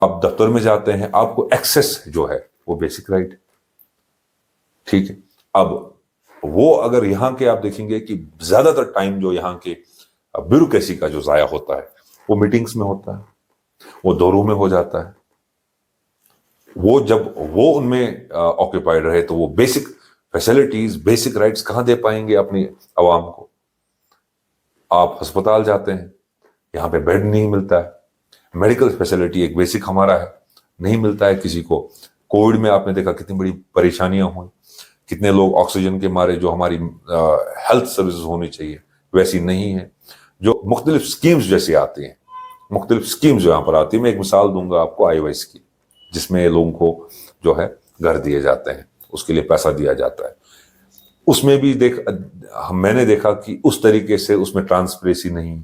آپ دفتر میں جاتے ہیں، آپ کو ایکسیس جو ہے وہ بیسک رائٹ، ٹھیک ہے. اب وہ اگر یہاں کے آپ دیکھیں گے کہ زیادہ تر ٹائم جو یہاں کے بیوروکریسی کا جو ضائع ہوتا ہے وہ میٹنگز میں ہوتا ہے، وہ دوروں میں ہو جاتا ہے. وہ جب وہ ان میں آکوپائڈ رہے تو وہ بیسک فیسلٹیز، بیسک رائٹس کہاں دے پائیں گے اپنی عوام کو؟ آپ ہسپتال جاتے ہیں، یہاں پہ بیڈ نہیں ملتا ہے، میڈیکل فیسلٹی ایک بیسک ہمارا ہے، نہیں ملتا ہے کسی کو. کووڈ میں آپ نے دیکھا کتنی بڑی پریشانیاں ہوئیں، کتنے لوگ آکسیجن کے مارے، جو ہماری ہیلتھ سروسز ہونی چاہیے ویسی نہیں ہے. جو مختلف سکیمز جیسے آتی ہیں، مختلف سکیمز جو یہاں پر آتی ہیں، میں ایک مثال دوں گا آپ کو آئی وائس کی، جس میں لوگوں کو جو ہے گھر دیے جاتے ہیں، اس کے لیے پیسہ دیا جاتا ہے. اس میں بھی میں نے دیکھا کہ اس طریقے سے اس میں ٹرانسپریسی نہیں.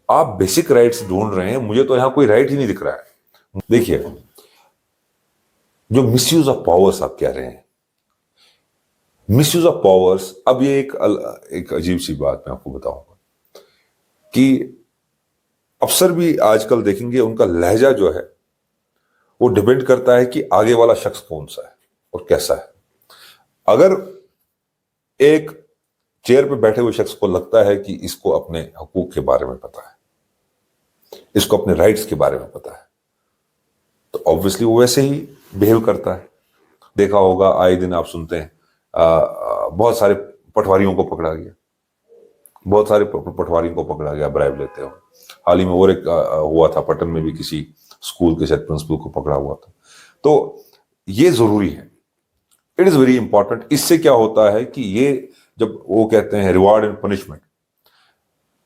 آپ بیسک رائٹس ڈھونڈ رہے ہیں، مجھے تو یہاں کوئی رائٹ ہی نہیں دکھ رہا ہے. دیکھیے، جو مس یوز آف پاورس آپ کہہ رہے ہیں، مس یوز آف پاورس، اب یہ ایک عجیب سی بات میں آپ کو بتاؤں گا کہ افسر بھی آج کل دیکھیں گے ان کا لہجہ جو ہے وہ ڈیپینڈ کرتا ہے کہ آگے والا شخص کون سا ہے اور کیسا ہے. اگر ایک چیئر پہ بیٹھے ہوئے شخص کو لگتا ہے کہ اس کو اپنے حقوق کے بارے میں پتا ہے، اس کو اپنے رائٹس کے بارے میں پتا ہے، تو آبویسلی وہ ویسے ہی بہیو کرتا ہے. دیکھا ہوگا آئے دن آپ سنتے ہیں بہت سارے پٹواریوں کو پکڑا گیا، بہت سارے پٹواریوں کو پکڑا گیا برائب لیتے ہو. حال ہی میں اور ایک ہوا تھا پٹن میں بھی، کسی اسکول کے شاید پرنسپل کو پکڑا ہوا تھا. تو یہ ضروری ہے، اٹ از ویری امپورٹنٹ. اس سے کیا ہوتا ہے کہ یہ جب وہ کہتے ہیں ریوارڈ اینڈ پنشمنٹ،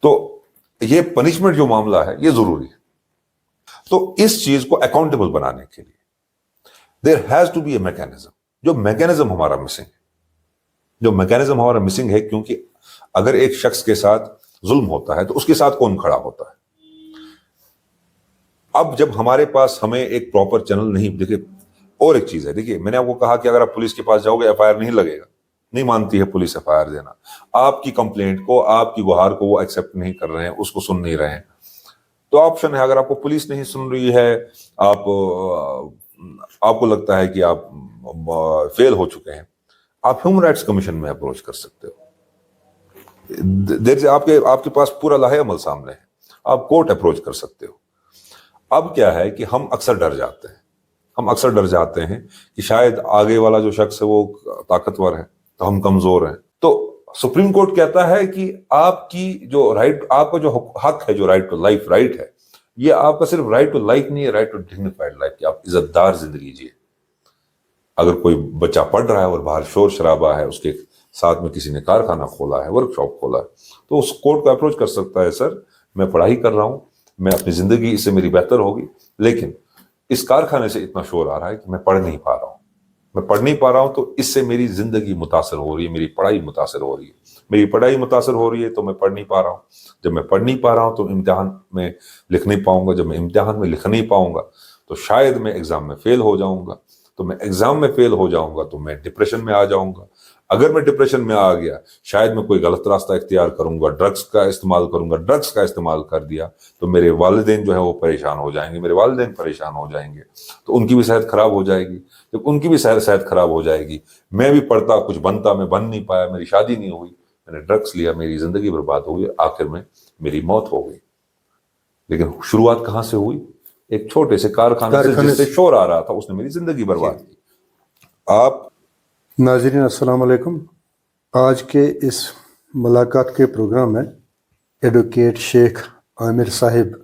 تو یہ پنشمنٹ جو معاملہ ہے یہ ضروری ہے. تو اس چیز کو اکاؤنٹیبل بنانے کے لیے there has to be a mechanism. جو میکینزم ہمارا مسنگ ہے، جو میکینزم ہمارا مسنگ ہے، کیونکہ اگر ایک شخص کے ساتھ ظلم ہوتا ہے تو اس کے ساتھ کون کھڑا ہوتا ہے؟ اب جب ہمارے پاس ہمیں ایک پراپر چینل نہیں، دیکھیے اور ایک چیز ہے، دیکھیے میں نے آپ کو کہا کہ اگر آپ پولیس کے پاس جاؤ گے ایف آئی آر نہیں لگے گا، نہیں مانتی ہے پولیس ایف آئی آر دینا. آپ کی کمپلینٹ کو، آپ کی گہار کو وہ ایکسیپٹ نہیں کر رہے ہیں، اس کو سن نہیں رہے ہیں، تو آپشن ہے. اگر آپ کو پولیس نہیں سن رہی ہے، آپ کو لگتا ہے کہ آپ فیل ہو چکے ہیں، آپ ہیومن رائٹس کمیشن میں اپروچ کر سکتے ہو. آپ کے پاس پورا لاہے عمل سامنے ہے، آپ کورٹ اپروچ کر سکتے ہو. اب کیا ہے کہ ہم اکثر ڈر جاتے ہیں کہ شاید آگے والا جو شخص ہے وہ طاقتور ہے تو ہم کمزور ہیں. تو سپریم کورٹ کہتا ہے کہ آپ کی جو رائٹ، آپ کا جو حق ہے، جو رائٹ ٹو لائف رائٹ ہے، یہ آپ کا صرف رائٹ ٹو لائف نہیں ہے، رائٹ ٹو ڈگنیفائڈ لائف، کہ آپ عزت دار زندگی جیے. اگر کوئی بچہ پڑھ رہا ہے اور باہر شور شرابہ ہے، اس کے ساتھ میں کسی نے کارخانہ کھولا ہے، ورک شاپ کھولا ہے، تو اس کورٹ کو اپروچ کر سکتا ہے، سر میں پڑھائی کر رہا ہوں، میں اپنی زندگی اس سے میری بہتر ہوگی، لیکن اس کارخانے سے اتنا شور آ رہا ہے کہ میں پڑھ نہیں پا رہا ہوں، تو اس سے میری زندگی متاثر ہو رہی ہے، میری پڑھائی متاثر ہو رہی ہے، میری پڑھائی متاثر ہو رہی ہے تو میں پڑھ نہیں پا رہا ہوں. جب میں پڑھ نہیں پا رہا ہوں تو امتحان میں لکھ نہیں پاؤں گا، جب میں امتحان میں لکھ نہیں پاؤں گا تو شاید میں ایگزام میں فیل ہو جاؤں گا، تو میں ایگزام میں فیل ہو جاؤں گا تو میں ڈپریشن میں آ جاؤں گا. اگر میں ڈپریشن میں آ گیا، شاید میں کوئی غلط راستہ اختیار کروں گا، ڈرگس کا استعمال کر دیا تو میرے والدین جو ہے وہ پریشان ہو جائیں گے، میرے والدین پریشان ہو جائیں گے، تو ان کی بھی صحت خراب ہو جائے گی. جب ان کی بھی صحت خراب ہو جائے گی، میں بھی پڑھتا کچھ بنتا، میں بن نہیں پایا، میری شادی نہیں ہوئی، میں نے ڈرگس لیا، میری زندگی برباد ہو گئی، آخر میں میری موت ہو گئی. لیکن شروعات کہاں سے ہوئی؟ ایک چھوٹے سے کارخانے سے جس سے شور آ رہا تھا، اس نے میری زندگی برباد کی. آپ ناظرین السلام علیکم. آج کے اس ملاقات کے پروگرام میں ایڈوکیٹ شیخ عامر صاحب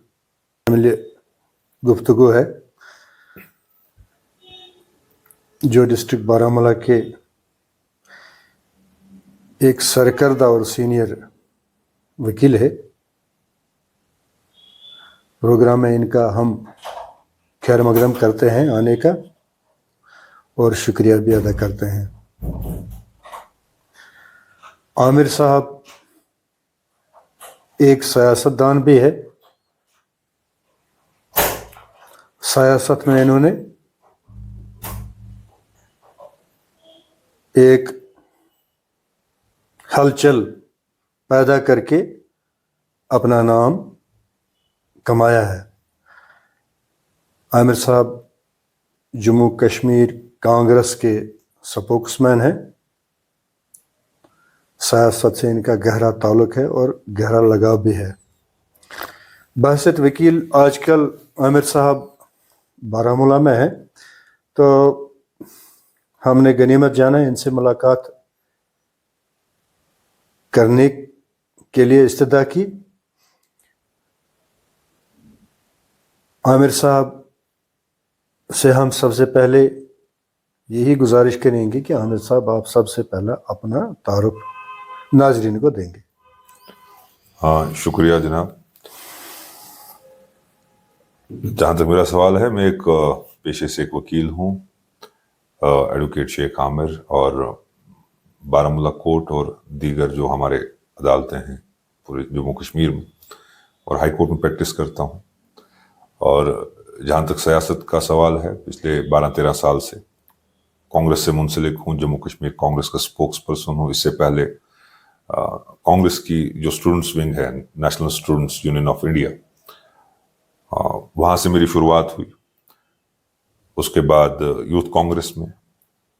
شامل گفتگو ہے، جو ڈسٹرکٹ بارہمولہ کے ایک سرکردہ اور سینئر وکیل ہے. پروگرام میں ان کا ہم خیر مقدم کرتے ہیں آنے کا، اور شکریہ بھی ادا کرتے ہیں. عامر صاحب ایک سیاستدان بھی ہے. سیاست میں انہوں نے ایک ہلچل پیدا کر کے اپنا نام کمایا ہے. عامر صاحب جموں کشمیر کانگریس کے سپوکس مین ہیں. سیاست سے ان کا گہرا تعلق ہے اور گہرا لگاؤ بھی ہے. بحثیت وکیل آج کل عامر صاحب بارہمولہ میں ہیں، تو ہم نے غنیمت جانا ان سے ملاقات کرنے کے لیے استدعا کی. عامر صاحب سے ہم سب سے پہلے یہی گزارش کریں گے کہ عامر صاحب آپ سب سے پہلا اپنا تعارف ناظرین کو دیں گے. ہاں، شکریہ جناب. جہاں تک میرا سوال ہے، میں ایک پیشے سے ایک وکیل ہوں، ایڈوکیٹ شیخ عامر، اور بارہمولہ کورٹ اور دیگر جو ہمارے عدالتیں ہیں پورے جموں کشمیر میں اور ہائی کورٹ میں پریکٹس کرتا ہوں. اور جہاں تک سیاست کا سوال ہے، پچھلے 12-13 سال سے کانگریس سے منسلک ہوں. جموں کشمیر کانگریس کا اسپوکس پرسن ہوں. اس سے پہلے کانگریس کی جو اسٹوڈنٹس ونگ ہے، national students union of India, وہاں سے میری شروعات ہوئی. اس کے بعد یوتھ کانگریس میں،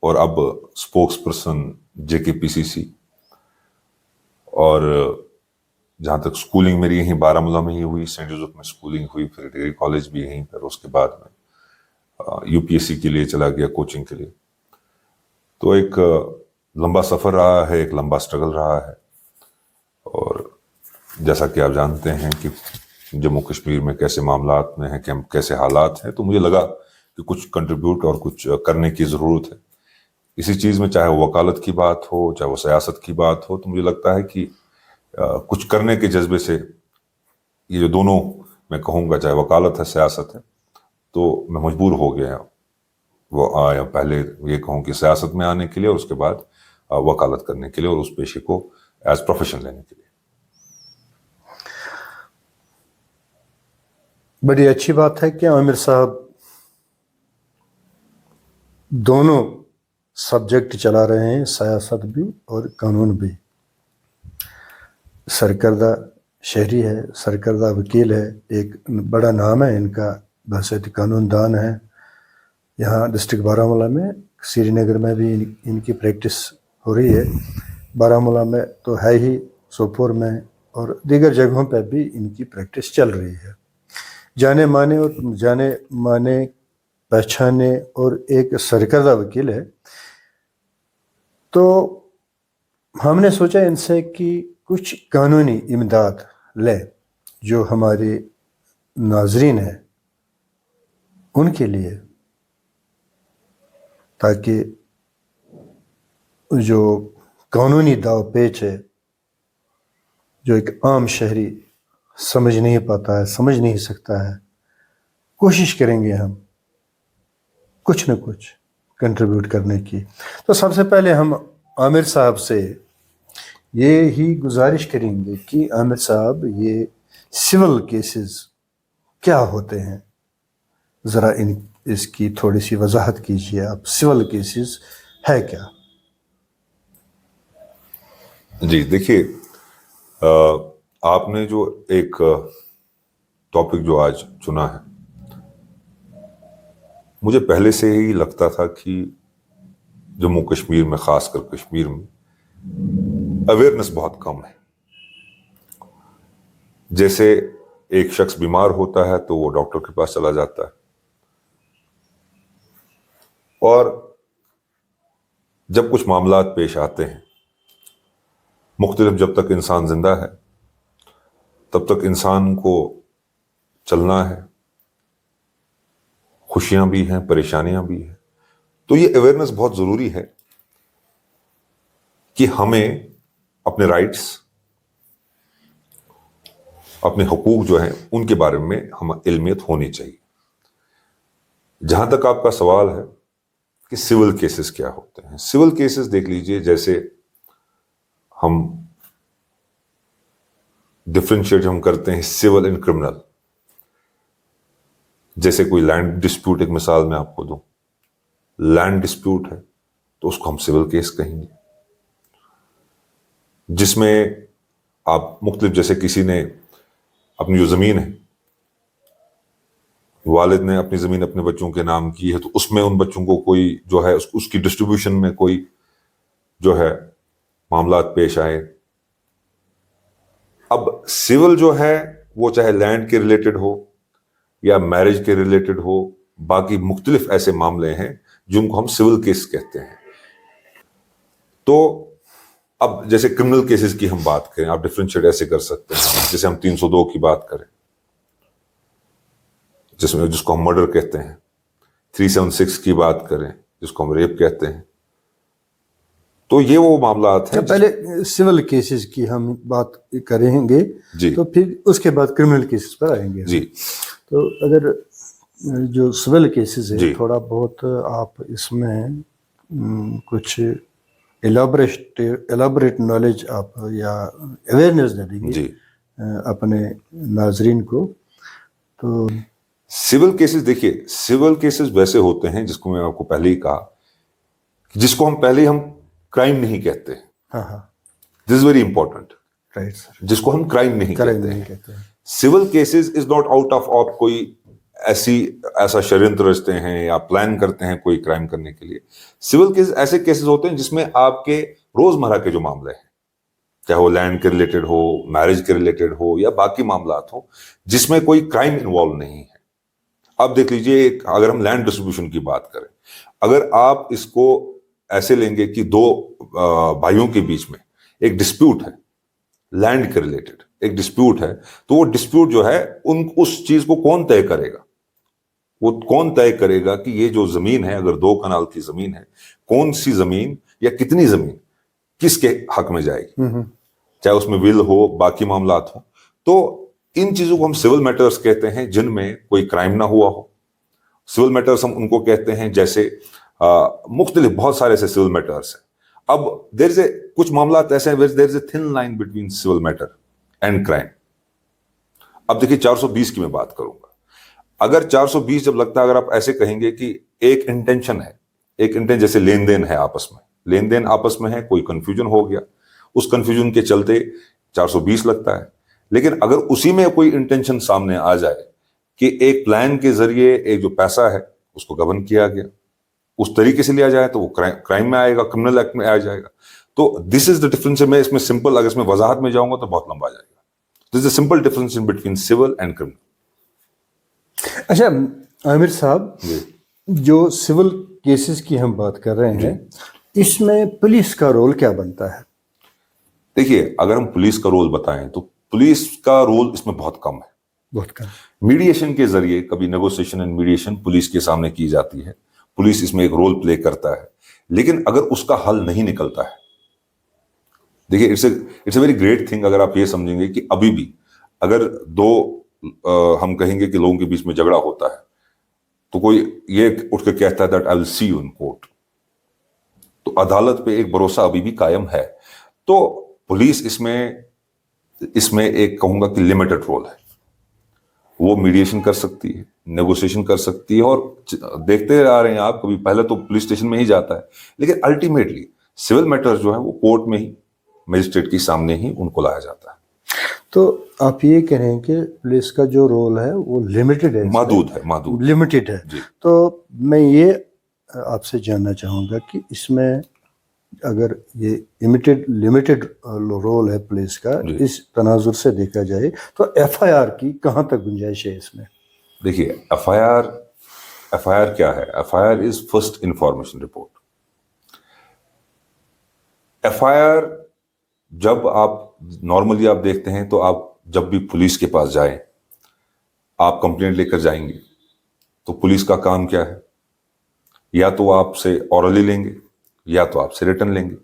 اور اب اسپوکس پرسن جے کے پی سی سی. اور جہاں تک اسکولنگ میری یہیں بارہمولہ میں ہی ہوئی، سینٹ جوزف میں اسکولنگ ہوئی، پھر ڈگری کالج بھی یہیں پر. اس کے بعد میں یو پی ایس سی کے لیے چلا گیا، کوچنگ کے لیے. تو ایک لمبا سفر رہا ہے، ایک لمبا اسٹرگل رہا ہے. اور جیسا کہ آپ جانتے ہیں کہ جموں کشمیر میں کیسے معاملات میں ہیں، کیسے حالات ہیں، تو مجھے لگا کہ کچھ کنٹریبیوٹ اور کچھ کرنے کی ضرورت ہے اسی چیز میں. چاہے وہ وکالت کی بات ہو، چاہے وہ سیاست کی بات ہو، تو مجھے لگتا ہے کہ کچھ کرنے کے جذبے سے یہ جو دونوں میں کہوں گا، چاہے وکالت ہے، سیاست ہے، تو میں مجبور ہو گیا وہ آیا پہلے یہ کہوں کہ سیاست میں آنے کے لیے، اور اس کے بعد وکالت کرنے کے لیے، اور اس پیشے کو ایز پروفیشن لینے کے لیے. بڑی اچھی بات ہے کہ عامر صاحب دونوں سبجیکٹ چلا رہے ہیں، سیاست بھی اور قانون بھی. سرکردہ شہری ہے، سرکردہ وکیل ہے، ایک بڑا نام ہے ان کا، بحثیت قانون دان ہے. یہاں ڈسٹرکٹ بارہمولہ میں، سری نگر میں بھی ان کی پریکٹس ہو رہی ہے. بارہمولہ میں تو ہے ہی، سوپور میں اور دیگر جگہوں پہ بھی ان کی پریکٹس چل رہی ہے. جانے مانے پہچانے اور ایک سرکردہ وکیل ہے. تو ہم نے سوچا ان سے کہ کچھ قانونی امداد لیں جو ہمارے ناظرین ہیں ان کے لیے، تاکہ جو قانونی داو پیچ ہے جو ایک عام شہری سمجھ نہیں پاتا ہے، سمجھ نہیں سکتا ہے، کوشش کریں گے ہم کچھ نہ کچھ کنٹریبیوٹ کرنے کی. تو سب سے پہلے ہم عامر صاحب سے یہ ہی گزارش کریں گے کہ عامر صاحب یہ سول کیسز کیا ہوتے ہیں، ذرا اس کی تھوڑی سی وضاحت کیجیے آپ. سول کیسز ہے کیا؟ جی دیکھیے، آپ نے جو ایک ٹاپک جو آج چنا ہے، مجھے پہلے سے ہی لگتا تھا کہ جموں کشمیر میں، خاص کر کشمیر میں، اویئرنیس بہت کم ہے. جیسے ایک شخص بیمار ہوتا ہے تو وہ ڈاکٹر کے پاس چلا جاتا ہے، اور جب کچھ معاملات پیش آتے ہیں مختلف، جب تک انسان زندہ ہے تب تک انسان کو چلنا ہے، خوشیاں بھی ہیں، پریشانیاں بھی ہیں. تو یہ اویئرنیس بہت ضروری ہے کہ ہمیں اپنے رائٹس، اپنے حقوق جو ہیں ان کے بارے میں ہم علمیت ہونی چاہیے. جہاں تک آپ کا سوال ہے کہ سول کیسز کیا ہوتے ہیں، سول کیسز دیکھ لیجئے. جیسے ہم ڈفرینشیٹ ہم کرتے ہیں سول اینڈ کرمنل. جیسے کوئی لینڈ ڈسپیوٹ، ایک مثال میں آپ کو دوں، لینڈ ڈسپیوٹ ہے تو اس کو ہم سول کیس کہیں گے، جس میں آپ مختلف، جیسے کسی نے اپنی جو زمین ہے والد نے اپنی زمین اپنے بچوں کے نام کی ہے تو اس میں ان بچوں کو کوئی جو ہے اس کی ڈسٹریبیوشن میں کوئی جو ہے معاملات پیش آئے. اب سول جو ہے وہ چاہے لینڈ کے ریلیٹڈ ہو یا میرج کے ریلیٹڈ ہو، باقی مختلف ایسے معاملے ہیں جن کو ہم سول کیس کہتے ہیں. تو اب جیسے کرمنل کیسز کی ہم بات کریں، آپ ڈفرینشیٹ ایسے کر سکتے ہیں. جیسے ہم 302 کی بات کریں جس کو ہم مرڈر کہتے ہیں، 376 کی بات کریں جس کو ہم ریپ کہتے ہیں. تو یہ وہ معاملات ہیں. پہلے سول کیسز کی ہم بات کریں گے جی تو پھر اس کے بعد کرمنل کیسز پر آئیں گے. جی تو اگر جو سول کیسز ہے جی تھوڑا بہت آپ اس میں کچھ ایلابریٹ نالج آپ یا اویئرنیس دے دیں گے جی. اپنے ناظرین کو. تو سول کیسز دیکھیے، سول کیسز ویسے ہوتے ہیں جس کو میں آپ کو پہلے ہی کہا، جس کو ہم کرائم نہیں کہتے. ہاں ہاں this is very important. Right sir, جس کو ہم کرائم نہیں کہتے ہیں. کہتے ہیں. Civil cases is not out of آپ کوئی ایسا شرینت رچتے ہیں یا پلان کرتے ہیں کوئی کرائم کرنے کے لیے. سول کیسز ایسے کیسز ہوتے ہیں جس میں آپ کے روزمرہ کے جو معاملے ہیں، چاہے وہ لینڈ کے ریلیٹڈ ہو، میرج کے ریلیٹڈ ہو یا باقی معاملات ہوں، جس میں کوئی کرائم انوالو نہیں ہے. اب دیکھ لیجئے، اگر ہم لینڈ ڈسٹریبیوشن کی بات کریں، اگر آپ اس کو ایسے لیں گے کہ دو بھائیوں کے بیچ میں ایک ڈسپیوٹ ہے، لینڈ کے ریلیٹڈ ایک ڈسپیوٹ ہے، تو وہ ڈسپیوٹ جو ہے اس چیز کو کون طے کرے گا؟ وہ کون طے کرے گا کہ یہ جو زمین ہے، اگر 2 کنال کی زمین ہے، کون سی زمین یا کتنی زمین کس کے حق میں جائے گی، چاہے اس میں ول ہو، باقی معاملات ہوں. تو ان چیزوں کو ہم سول میٹرز کہتے ہیں جن میں کوئی کرائم نہ ہوا ہو. سول میٹرز ہم ان کو کہتے ہیں جیسے مختلف بہت سارے ایسے سول میٹرز ہیں. اب کچھ معاملات ایسے ہیں there is a thin line between civil matter and crime. اب دیکھیے 420 کی میں بات کروں گا. اگر 420 جب لگتا ہے، اگر آپ ایسے کہیں گے کہ ایک انٹینشن ہے، جیسے لین دین ہے آپس میں ہے، کوئی کنفیوژن ہو گیا، اس کنفیوژن کے چلتے 420 لگتا ہے. لیکن اگر اسی میں کوئی انٹینشن سامنے آ جائے کہ ایک پلان کے ذریعے ایک جو پیسہ ہے اس کو گورن کیا گیا، اس طریقے سے لیا جائے تو وہ کرائم میں آئے گا، کرمنل ایکٹ میں آ جائے گا. تو دس از دا ڈفرنس. میں اس میں سمپل، اگر اس میں وضاحت میں جاؤں گا تو بہت لمبا جائے گا. This is a simple difference in between civil and criminal. اچھا عامر صاحب، جو سول کیسز کی ہم بات کر رہے ہیں، اس میں پولیس کا رول کیا بنتا ہے؟ دیکھیے، اگر ہم پولیس کا رول بتائیں تو پولیس کا رول اس میں بہت کم ہے. بہت کم. میڈیشن کے ذریعے کبھی نیگوسیشن اینڈ میڈیشن پولیس کے سامنے کی جاتی ہے، پولیس اس میں ایک رول پلے کرتا ہے. لیکن اگر اس کا حل نہیں نکلتا ہے، دیکھیے it's a very great thing. اگر آپ یہ سمجھیں گے کہ ابھی بھی اگر ہم کہیں گے کہ لوگوں کے بیچ میں جھگڑا ہوتا ہے تو کوئی یہ اٹھ کے کہتا ہے that I will see you in court, تو عدالت پہ ایک بھروسہ ابھی بھی قائم ہے. تو پولیس اس میں ایک کہوں گا کہ لمیٹڈ رول ہے. وہ میڈیشن کر سکتی ہے، نیگوسیشن کر سکتی ہے، اور دیکھتے آ رہے ہیں آپ، کبھی پہلے تو پولیس اسٹیشن میں ہی جاتا ہے، لیکن الٹیمیٹلی سول میٹرز جو ہے وہ کورٹ میں ہی، مجسٹریٹ کے سامنے ہی ان کو لایا جاتا ہے. تو آپ یہ کہہ رہے ہیں کہ پولیس کا جو رول ہے وہ لمیٹڈ ہے، محدود لمیٹڈ ہے. جی. تو میں یہ آپ سے جاننا چاہوں گا کہ اس میں اگر یہ لمیٹڈ رول ہے پولیس کا، اس تناظر سے دیکھا جائے تو ایف آئی آر کی کہاں تک گنجائش ہے اس میں؟ دیکھیے، ایف آئی آر کیا ہے؟ F I R is first information report. F I R جب آپ نارملی آپ دیکھتے ہیں تو آپ جب بھی پولیس کے پاس جائیں، آپ کمپلینٹ لے کر جائیں گے تو پولیس کا کام کیا ہے؟ یا تو آپ سے اورلی لیں گے یا تو آپ سے ریٹن لیں گے.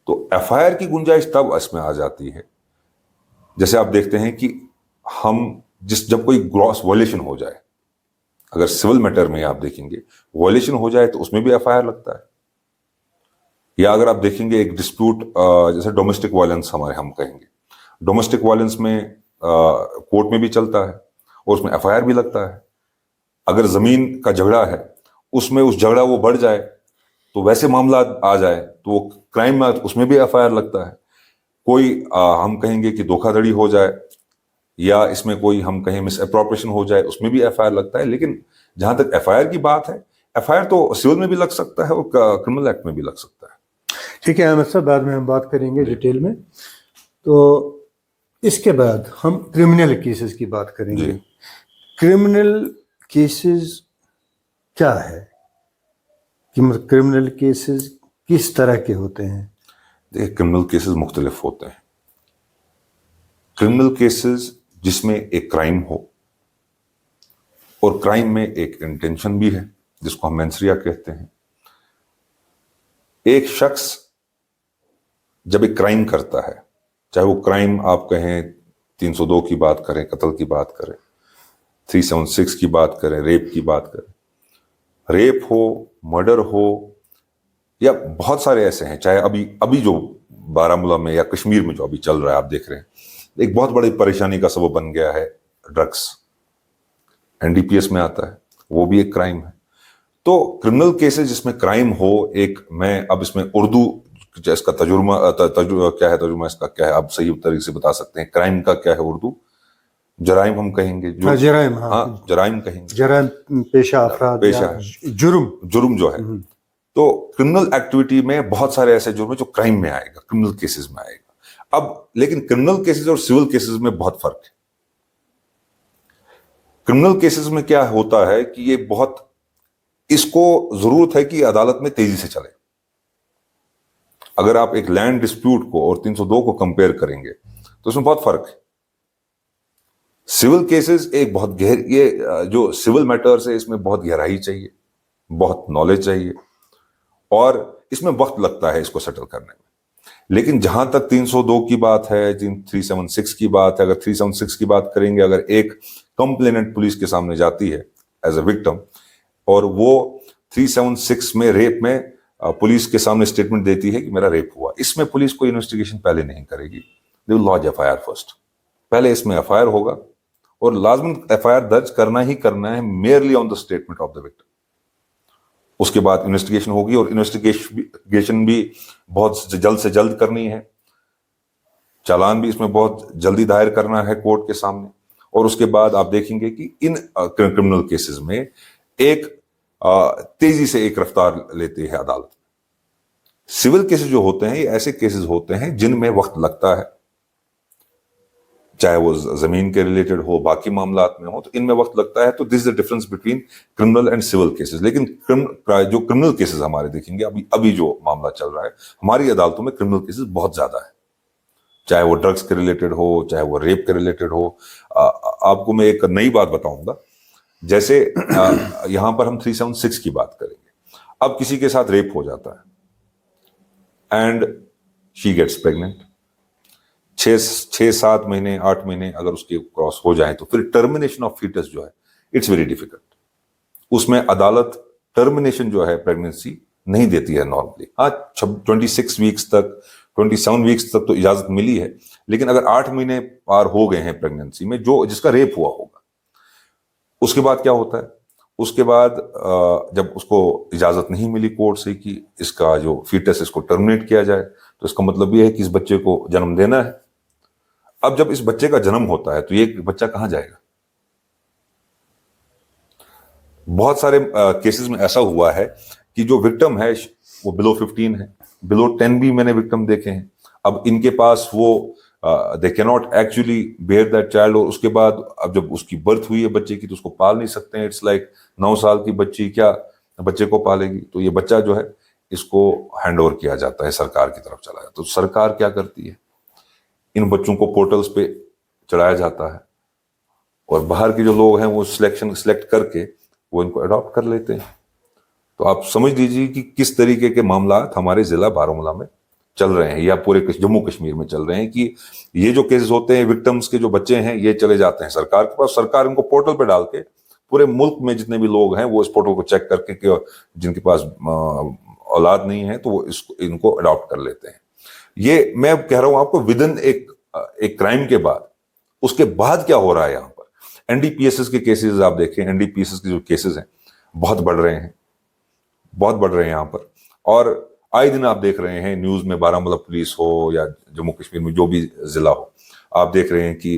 تو ایف آئی آر کی گنجائش تب اس میں آ جاتی ہے جیسے آپ دیکھتے ہیں کہ جب کوئی گراس وائلیشن ہو جائے. اگر سول میٹر میں آپ دیکھیں گے وائلیشن ہو جائے تو اس میں بھی ایف آئی آر لگتا ہے. یا اگر آپ دیکھیں گے ایک ڈسپیوٹ، جیسے ڈومیسٹک وائلنس ہم کہیں گے، ڈومیسٹک وائلنس میں کورٹ میں بھی چلتا ہے اور اس میں ایف آئی آر بھی لگتا ہے. اگر زمین کا جھگڑا ہے، اس میں اس جھگڑا وہ بڑھ جائے تو ویسے معاملات آ جائے تو وہ کرائم میں، اس میں بھی ایف آئی آر لگتا ہے. کوئی ہم کہیں گے کہ دھوکہ دھڑی ہو جائے یا اس میں کوئی ہم کہیں مس اپروپریشن ہو جائے اس میں بھی ایف آئی آر لگتا ہے. لیکن جہاں تک ایف آئی آر کی بات ہے, ایف آئی آر تو سول میں بھی لگ سکتا ہے اور کرمنل ایکٹ میں بھی لگ سکتا ہے. ٹھیک ہے احمد صاحب, بعد میں ہم بات کریں گے ڈیٹیل میں. تو اس کے بعد ہم کرمنل کیسز کی بات کریں گے. کرمنل کیسز کیا ہے, کرمنل کیسز کس طرح کے ہوتے ہیں؟ دیکھیں, کرمنل کیسز مختلف ہوتے ہیں. کرمنل کیسز جس میں ایک کرائم ہو, اور کرائم میں ایک انٹینشن بھی ہے جس کو ہم مینسریا کہتے ہیں. ایک شخص جب ایک کرائم کرتا ہے, چاہے وہ کرائم آپ کہیں 302 کی بات کریں, قتل کی بات کریں, 376 کی بات کریں, ریپ کی بات کریں, ریپ ہو, مرڈر ہو, یا بہت سارے ایسے ہیں, چاہے ابھی جو بارہمولہ میں یا کشمیر میں جو ابھی چل رہا ہے آپ دیکھ رہے ہیں, ایک بہت بڑی پریشانی کا سبب بن گیا ہے ڈرگس. NDPS میں آتا ہے, وہ بھی ایک کرائم ہے. تو کرمنل کیسز جس میں کرائم ہو, ایک میں اب اس میں اردو اس کا ترجمہ کیا ہے, ترجمہ اس کا کیا ہے, آپ صحیح طریقے سے بتا سکتے ہیں کرائم کا کیا ہے اردو؟ جرائم ہم کہیں گے, جو جرائم, ہاں جرائم کہیں گے, جرائم پیشہ افراد, جرم جو ہے. تو کرمنل ایکٹیویٹی میں بہت سارے ایسے جرم ہیں جو کرائم میں آئے گا, کرمنل کیسز میں آئے گا. اب لیکن کرمنل کیسز اور سول کیسز میں بہت فرق ہے. کرمنل کیسز میں کیا ہوتا ہے کہ یہ بہت, اس کو ضرورت ہے کہ عدالت میں تیزی سے چلے. اگر آپ ایک لینڈ ڈسپیوٹ کو اور 302 کو کمپیئر کریں گے تو اس میں بہت فرق ہے. سول کیسز ایک بہت یہ جو سول میٹرز ہے اس میں بہت گہرائی چاہیے, بہت نالج چاہیے, اور اس میں وقت لگتا ہے اس کو سیٹل کرنے میں. لیکن جہاں تک 302 کی بات ہے, 376 کی بات ہے, اگر 376 کی بات کریں گے, اگر ایک کمپلیننٹ پولیس کے سامنے جاتی ہے ایز اے وکٹم, اور وہ 376 میں ریپ میں پولیس کے سامنے اسٹیٹمنٹ دیتی ہے کہ میرا ریپ ہوا, اس میں پولیس کوئی انویسٹیگیشن پہلے نہیں کرے گی. دے ول لاج ایف آئی آر فرسٹ. پہلے اس میں ایف آئی آر ہوگا, اور لازماً ایف آئی آر درج کرنا ہی کرنا ہے merely on the statement of the victim. اس کے بعد انویسٹیگیشن ہوگی, اور انویسٹیگیشن بھی بہت جلد سے جلد کرنی ہے. چالان بھی اس میں بہت جلدی دائر کرنا ہے کورٹ کے سامنے. اور اس کے بعد آپ دیکھیں گے کہ ان کرمنل کیسز میں ایک تیزی سے ایک رفتار لیتی ہے عدالت. سول کیسز جو ہوتے ہیں یہ ایسے کیسز ہوتے ہیں جن میں وقت لگتا ہے, چاہے وہ زمین کے ریلیٹڈ ہو, باقی معاملات میں ہو, تو ان میں وقت لگتا ہے. تو this is the difference between criminal and civil cases. لیکن جو کرمنل کیسز ہمارے دیکھیں گے, ابھی جو معاملہ چل رہا ہے ہماری عدالتوں میں, کرمنل کیسز بہت زیادہ ہے, چاہے وہ ڈرگس کے ریلیٹڈ ہو, چاہے وہ ریپ کے ریلیٹڈ ہو. آپ کو میں ایک نئی بات بتاؤں گا, جیسے یہاں پر ہم 376 کی بات کریں گے. اب کسی کے ساتھ ریپ ہو جاتا ہے اینڈ شی گیٹس پریگننٹ, 6-7 مہینے 8 مہینے اگر اس کے کراس ہو جائیں, تو پھر ٹرمینیشن آف فیٹس جو ہے اٹس ویری ڈیفیکلٹ. اس میں عدالت ٹرمینیشن جو ہے پریگننسی نہیں دیتی ہے نارملی. ہاں 26 ویکس تک, 27 ویکس تک تو اجازت ملی ہے, لیکن اگر 8 مہینے پار ہو گئے ہیں پریگننسی میں, جس کا ریپ ہوا ہوگا, اس کے بعد کیا ہوتا ہے؟ اس کے بعد جب اس کو اجازت نہیں ملی کورٹ سے کہ اس کا جو فیٹس اس کو ٹرمینیٹ کیا جائے, تو اس کا مطلب یہ ہے کہ اس بچے کو جنم دینا ہے. اب جب اس بچے کا جنم ہوتا ہے تو یہ بچہ کہاں جائے گا؟ بہت سارے کیسز میں ایسا ہوا ہے کہ جو وکٹم ہے وہ below 15 ہے, below 10 بھی میں نے وکٹم دیکھے ہیں. اب ان کے پاس وہ they cannot actually bear that child, اور اس کے بعد اب جب اس کی برتھ ہوئی ہے بچے کی تو اس کو پال نہیں سکتے ہیں. اٹس لائک 9 سال کی بچی کیا بچے کو پالے گی؟ تو یہ بچہ جو ہے اس کو ہینڈ اوور کیا جاتا ہے, سرکار کی طرف چلا جاتا ہے. تو سرکار کیا کرتی ہے, ان بچوں کو پورٹلز پہ چڑھایا جاتا ہے, اور باہر کے جو لوگ ہیں وہ سلیکٹ کر کے وہ ان کو اڈاپٹ کر لیتے ہیں. تو آپ سمجھ لیجیے کہ کس طریقے کے معاملات ہمارے ضلع بارہمولہ میں چل رہے ہیں, یا پورے جموں کشمیر میں چل رہے ہیں, کہ یہ جو کیسز ہوتے ہیں وکٹمز کے جو بچے ہیں یہ چلے جاتے ہیں سرکار کے پاس. سرکار ان کو پورٹل پہ ڈال کے پورے ملک میں جتنے بھی لوگ ہیں وہ اس پورٹل کو چیک کر کے کہ جن کے پاس اولاد نہیں ہے تو وہ ان کو اڈاپٹ کر لیتے ہیں. یہ میں کہہ رہا ہوں آپ کو ودن ایک کرائم کے بعد, اس کے بعد کیا ہو رہا ہے یہاں پر. NDPSS کے کیسز آپ دیکھیں, NDPSS کے جو کیسز ہیں بہت بڑھ رہے ہیں, بہت بڑھ رہے ہیں یہاں پر. اور آئے دن آپ دیکھ رہے ہیں نیوز میں, بارہمولہ پولیس ہو یا جموں کشمیر میں جو بھی ضلع ہو, آپ دیکھ رہے ہیں کہ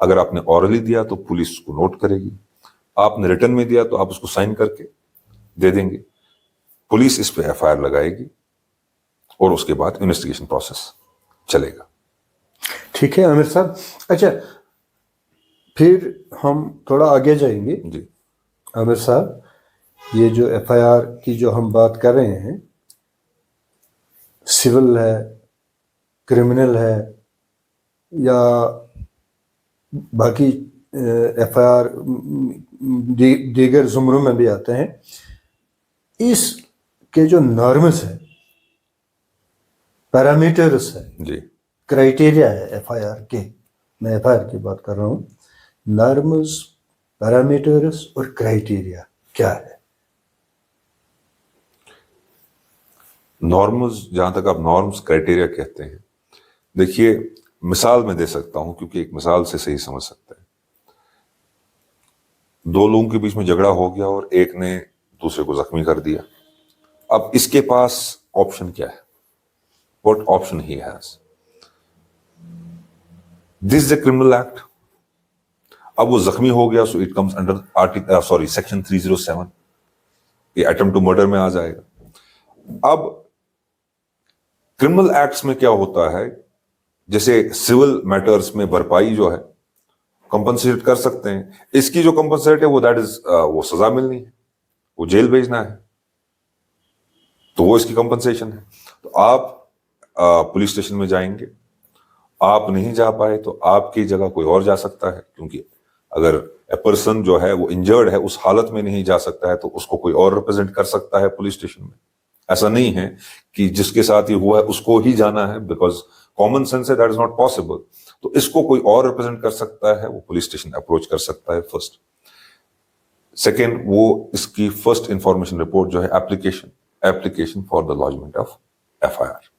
اگر آپ نے اورلی دیا تو پولیس اس کو نوٹ کرے گی, آپ نے ریٹن میں دیا تو آپ اس کو سائن کر کے دے دیں گے, پولیس اس پہ ایف آئی آر لگائے گی اور اس کے بعد انویسٹیگیشن پروسیس چلے گا. ٹھیک ہے عامر صاحب. اچھا پھر ہم تھوڑا آگے جائیں گے. جی عامر صاحب, یہ جو ایف آئی آر کی جو ہم بات کر رہے ہیں, سول ہے, کرمنل ہے, یا باقی ایف آئی آر دیگر زمروں میں بھی آتے ہیں, اس کے جو نارمز ہیں, پیرامیٹرز ہیں, جی کرائٹیریا ہے ایف آئی آر کے, میں ایف آئی آر کی بات کر رہا ہوں, نارمز, پیرامیٹرز اور کرائٹیریا کیا ہے؟ نارمز, جہاں تک آپ نارمز کرائٹیریا کہتے ہیں, دیکھیے مثال میں دے سکتا ہوں کیونکہ ایک مثال سے صحیح سمجھ سکتے ہیں. دو لوگوں کے بیچ میں جھگڑا ہو گیا اور ایک نے دوسرے کو زخمی کر دیا. اب اس کے پاس آپشن کیا ہے؟ What option he has? This is a criminal act. اب وہ زخمی ہو گیا, so it comes under section 307, یہ اٹمپٹ ٹو مرڈر میں آ جائے گا. اب کرمنل ایکٹس میں کیا ہوتا ہے, جیسے سول میٹرز میں بھرپائی جو ہے کمپنسیٹ کر سکتے ہیں, اس کی جو کمپنسیٹ ہے وہ دیٹ از وہ سزا ملنی ہے, وہ جیل بھیجنا ہے, تو وہ اس کی کمپنسیشن ہے. تو آپ پولیس اسٹیشن میں جائیں گے, آپ نہیں جا پائے تو آپ کی جگہ کوئی اور جا سکتا ہے, کیونکہ اگر اے پرسن جو ہے وہ انجرڈ ہے, اس حالت میں نہیں جا سکتا ہے, تو اس کو کوئی اور ریپرزینٹ کر سکتا ہے پولیس اسٹیشن میں. ایسا نہیں ہے کہ جس کے ساتھ یہ ہوا ہے اس کو ہی جانا ہے, بیکاز کامن سینس ہے دیٹ از ناٹ پاسبل. تو اس کو کوئی اور ریپرزینٹ کر سکتا ہے, وہ پولیس اسٹیشن اپروچ کر سکتا ہے فرسٹ. سیکنڈ, وہ اس کی فرسٹ انفارمیشن رپورٹ جو ہے application for the launchment of F I R.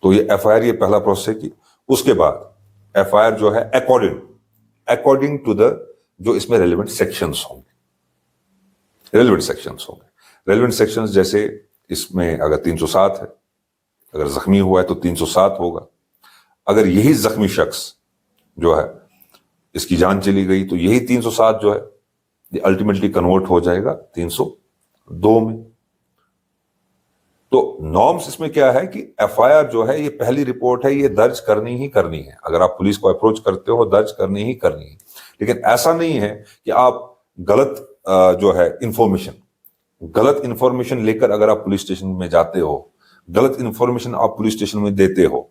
تو یہ ایف آئی آر, یہ پہلا پروسیس ہے. کہ اس کے بعد ایف آئی آر جو ہے اکارڈنگ ٹو دا جو اس میں ریلیونٹ سیکشنز ہوں گے, ریلیونٹ سیکشنز جیسے اس میں اگر 307 ہے, اگر زخمی ہوا ہے تو 307 ہوگا. اگر یہی زخمی شخص جو ہے اس کی جان چلی گئی تو یہی 307 جو ہے یہ الٹیمیٹلی کنورٹ ہو جائے گا 302 میں. تو نارمس اس میں کیا ہے کہ ایف آئی آر جو ہے یہ پہلی رپورٹ ہے, یہ درج کرنی ہی کرنی ہے. اگر آپ پولیس کو اپروچ کرتے ہو درج کرنی ہی کرنی ہے. لیکن ایسا نہیں ہے کہ آپ غلط جو ہے غلط انفارمیشن لے کر اگر آپ پولیس اسٹیشن میں جاتے ہو, غلط انفارمیشن آپ پولیس اسٹیشن میں دیتے ہو,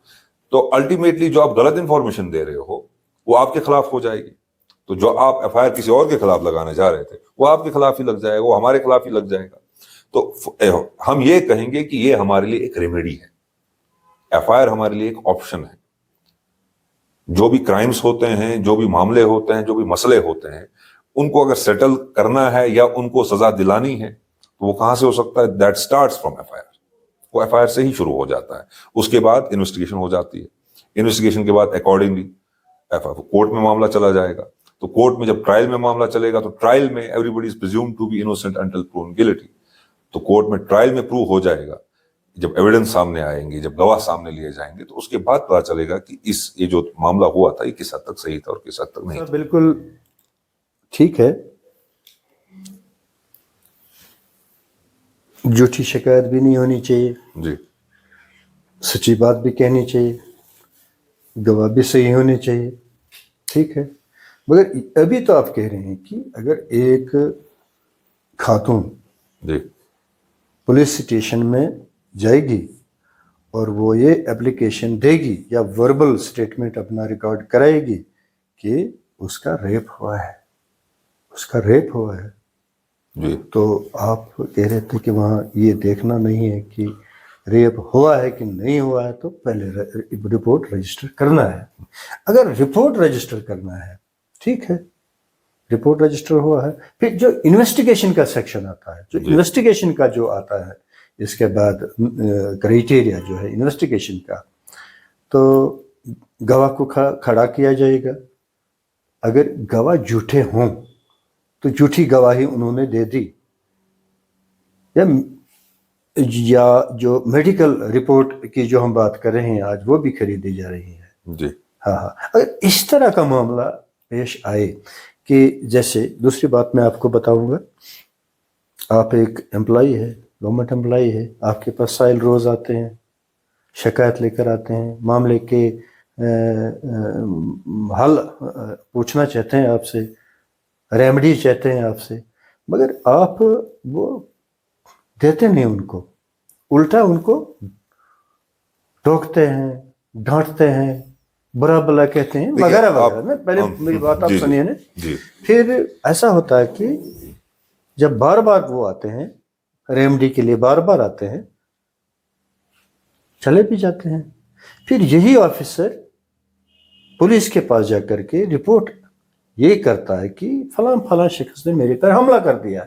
تو الٹیمیٹلی جو آپ غلط انفارمیشن دے رہے ہو وہ آپ کے خلاف ہو جائے گی. تو جو آپ ایف آئی آر کسی اور کے خلاف لگانے جا رہے تھے وہ آپ کے خلاف ہی لگ جائے گا, وہ ہمارے خلاف ہی لگ جائے گا. تو ہم یہ کہیں گے کہ یہ ہمارے لیے ایک ریمیڈی ہے, ایف آئی آر ہمارے لیے ایک آپشن ہے. جو بھی کرائمز ہوتے ہیں, جو بھی معاملے ہوتے ہیں, جو بھی مسئلے ہوتے ہیں, ان کو اگر سیٹل کرنا ہے یا ان کو سزا دلانی ہے تو وہ کہاں سے ہو سکتا ہے؟ That starts from F I R. وہ ایف آئی آر سے ہی شروع ہو جاتا ہے. اس کے بعد انویسٹیگیشن ہو جاتی ہے. انویسٹیگیشن کے بعد اکارڈنگلی کورٹ میں معاملہ چلا جائے گا. تو کورٹ میں جب ٹرائل میں معاملہ چلے گا تو ٹرائل میں everybody is presumed to be innocent until proven guilty. تو کورٹ میں ٹرائل میں پروو ہو جائے گا, جب ایویڈنس سامنے آئیں گے, جب گواہ سامنے لیے جائیں گے, تو اس کے بعد پتا چلے گا کہ یہ جو معاملہ ہوا تھا یہ کس حد تک صحیح تھا اور کس حد تک نہیں تھا. بالکل ٹھیک ہے. جھوٹی شکایت بھی نہیں ہونی چاہیے, جی سچی بات بھی کہنی چاہیے, گواہ بھی صحیح ہونے چاہیے. ٹھیک ہے. مگر ابھی تو آپ کہہ رہے ہیں کہ اگر ایک خاتون جی پولیس اسٹیشن میں جائے گی اور وہ یہ اپلیکیشن دے گی یا وربل سٹیٹمنٹ اپنا ریکارڈ کرائے گی کہ اس کا ریپ ہوا ہے, جی تو آپ کہہ رہے تھے کہ وہاں یہ دیکھنا نہیں ہے کہ ریپ ہوا ہے کہ نہیں ہوا ہے, تو پہلے رپورٹ رجسٹر کرنا ہے. اگر رپورٹ رجسٹر کرنا ہے, ٹھیک ہے, رپورٹ رجسٹر ہوا ہے, پھر جو انویسٹیگیشن کا سیکشن آتا ہے, جو انویسٹیگیشن کا جو آتا ہے, اس کے بعد کرائٹیریا جو ہے انویسٹیگیشن کا, تو گواہ کو کھڑا کیا جائے گا. اگر گواہ جھوٹے ہوں تو جھوٹی گواہی انہوں نے دے دی, یا یا جو میڈیکل رپورٹ کی جو ہم بات کر رہے ہیں آج وہ بھی خریدی جا رہی ہے. جی ہاں ہاں. اگر اس طرح کا معاملہ پیش آئے کہ جیسے دوسری بات میں آپ کو بتاؤں گا, آپ ایک امپلائی ہے, گورنمنٹ امپلائی ہے, آپ کے پاس سائل روز آتے ہیں, شکایت لے کر آتے ہیں, معاملے کے حل پوچھنا چاہتے ہیں آپ سے, ریمیڈی چاہتے ہیں آپ سے, مگر آپ وہ دیتے نہیں ان کو, الٹا ان کو ٹوکتے ہیں, ڈانٹتے ہیں, برا بلا کہتے ہیں وغیرہ وغیرہ نا. پہلے میری بات آپ سنیے نا. پھر ایسا ہوتا ہے کہ جب بار بار وہ آتے ہیں ریمیڈی کے لیے, بار بار آتے ہیں, چلے بھی جاتے ہیں, پھر یہی آفیسر پولیس کے پاس جا کر کے رپورٹ یہ کرتا ہے کہ فلاں فلاں شخص نے میرے پر حملہ کر دیا.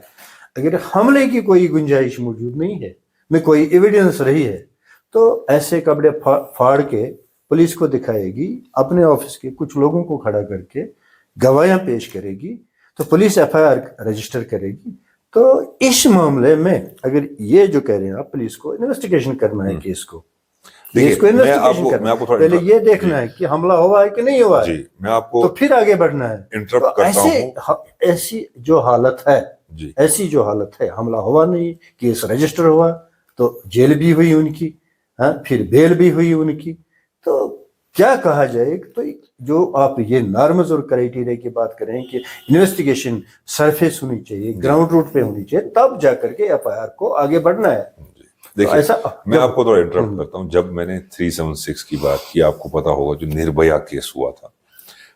اگر حملے کی کوئی گنجائش موجود نہیں ہے, میں کوئی ایویڈنس رہی ہے, تو ایسے کپڑے پھاڑ کے پولیس کو دکھائے گی, اپنے آفس کے کچھ لوگوں کو کھڑا کر کے گواہیاں پیش کرے گی, تو police F I R register کرے گی. تو اس معاملے میں اگر یہ جو کہہ رہے ہیں آپ, پولیس کو انویسٹیگیشن کرنا ہے کیس کو, اس کو انویسٹیگیشن کرنا ہے, پہلے یہ دیکھنا ہے کہ حملہ ہوا ہے کہ نہیں ہوا ہے, میں آپ کو تو پھر آگے بڑھنا ہے. ایسی جو حالت ہے, ایسی جو حالت ہے, حملہ ہوا نہیں, کیس رجسٹر ہوا, تو جیل بھی ہوئی ان کی, پھر بیل بھی ہوئی ان کی, تو کیا کہا جائے. تو جو آپ یہ نارمز اور کرائٹیریا کی بات کریں کہ انویسٹیگیشن سرفیس ہونی چاہیے, گراؤنڈ روٹ پہ ہونی چاہیے, تب جا کر کے ایف آئی آر کو آگے بڑھنا ہے. دیکھیے میں آپ کو تھوڑا انٹرپٹ کرتا ہوں. جب میں نے 376 کی بات کی, آپ کو پتا ہوگا جو نربھیا کیس ہوا تھا,